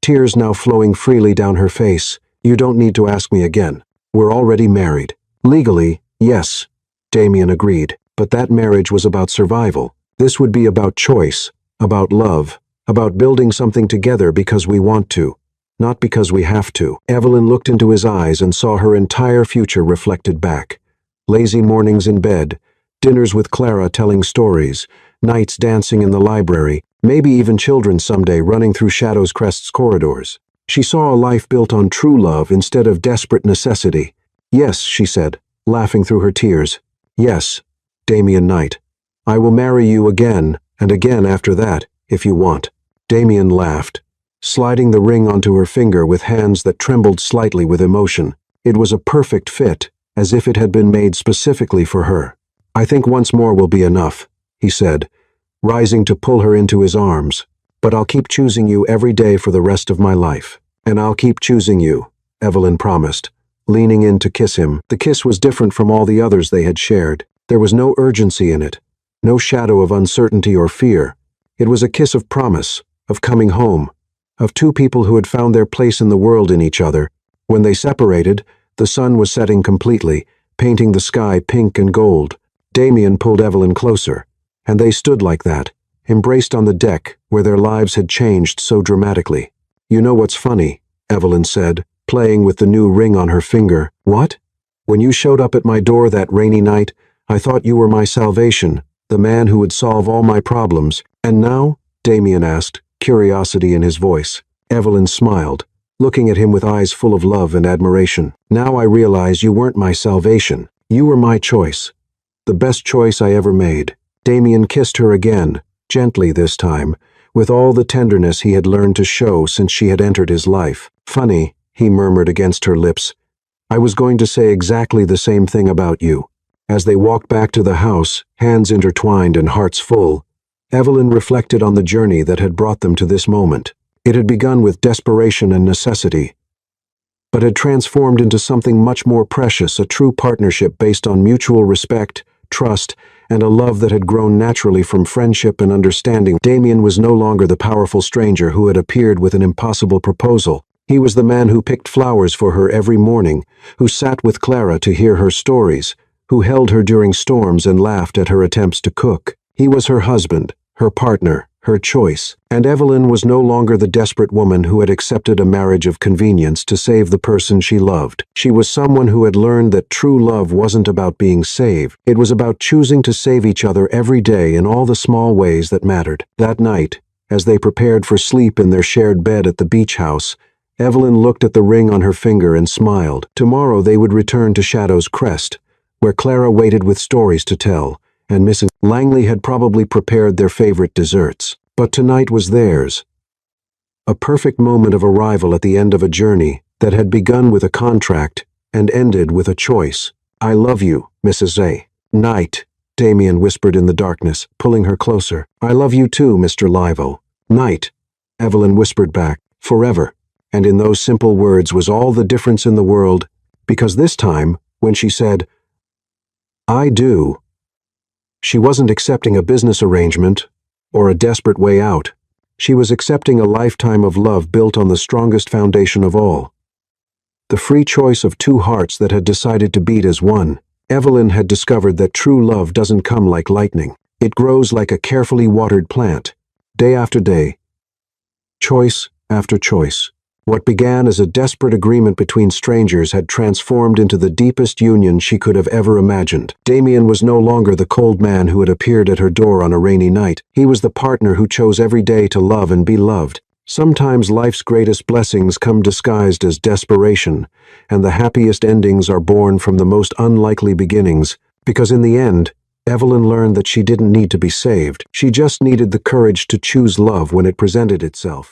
[SPEAKER 1] tears now flowing freely down her face. "You don't need to ask me again. We're already married." "Legally, yes," Damien agreed, "but that marriage was about survival. This would be about choice, about love, about building something together because we want to, not because we have to." Evelyn looked into his eyes and saw her entire future reflected back. Lazy mornings in bed, dinners with Clara telling stories, nights dancing in the library, maybe even children someday running through Shadow's Crest's corridors. She saw a life built on true love instead of desperate necessity. "Yes," she said, laughing through her tears. "Yes, Damien Knight. I will marry you again and again after that, if you want." Damien laughed, sliding the ring onto her finger with hands that trembled slightly with emotion. It was a perfect fit, as if it had been made specifically for her. "I think once more will be enough," he said, rising to pull her into his arms. "But I'll keep choosing you every day for the rest of my life." "And I'll keep choosing you," Evelyn promised, leaning in to kiss him. The kiss was different from all the others they had shared. There was no urgency in it, no shadow of uncertainty or fear. It was a kiss of promise, of coming home, of two people who had found their place in the world in each other. When they separated, the sun was setting completely, painting the sky pink and gold. Damien pulled Evelyn closer, and they stood like that, embraced on the deck where their lives had changed so dramatically. "You know what's funny?" Evelyn said, playing with the new ring on her finger. "What?" "When you showed up at my door that rainy night, I thought you were my salvation, the man who would solve all my problems. And now?" Damien asked, curiosity in his voice. Evelyn smiled, looking at him with eyes full of love and admiration. "Now I realize you weren't my salvation. You were my choice. The best choice I ever made." Damien kissed her again, gently this time, with all the tenderness he had learned to show since she had entered his life. "Funny," he murmured against her lips. "I was going to say exactly the same thing about you." As they walked back to the house, hands intertwined and hearts full, Evelyn reflected on the journey that had brought them to this moment. It had begun with desperation and necessity, but had transformed into something much more precious, a true partnership based on mutual respect, trust, and a love that had grown naturally from friendship and understanding. Damien was no longer the powerful stranger who had appeared with an impossible proposal. He was the man who picked flowers for her every morning, who sat with Clara to hear her stories, who held her during storms and laughed at her attempts to cook. He was her husband, her partner, her choice. And Evelyn was no longer the desperate woman who had accepted a marriage of convenience to save the person she loved. She was someone who had learned that true love wasn't about being saved. It was about choosing to save each other every day in all the small ways that mattered. That night, as they prepared for sleep in their shared bed at the beach house, Evelyn looked at the ring on her finger and smiled. Tomorrow they would return to Shadow's Crest, where Clara waited with stories to tell, and Mrs. Langley had probably prepared their favorite desserts. But tonight was theirs. A perfect moment of arrival at the end of a journey that had begun with a contract and ended with a choice. "I love you, Mrs. A." "Night," Damien whispered in the darkness, pulling her closer. "I love you too, Mr. Livo." "Night," Evelyn whispered back. "Forever." And in those simple words was all the difference in the world, because this time, when she said, "I do," she wasn't accepting a business arrangement or a desperate way out. She was accepting a lifetime of love built on the strongest foundation of all, the free choice of two hearts that had decided to beat as one. Evelyn had discovered that true love doesn't come like lightning. It grows like a carefully watered plant, day after day, choice after choice. What began as a desperate agreement between strangers had transformed into the deepest union she could have ever imagined. Damien was no longer the cold man who had appeared at her door on a rainy night. He was the partner who chose every day to love and be loved. Sometimes life's greatest blessings come disguised as desperation, and the happiest endings are born from the most unlikely beginnings, because in the end, Evelyn learned that she didn't need to be saved. She just needed the courage to choose love when it presented itself.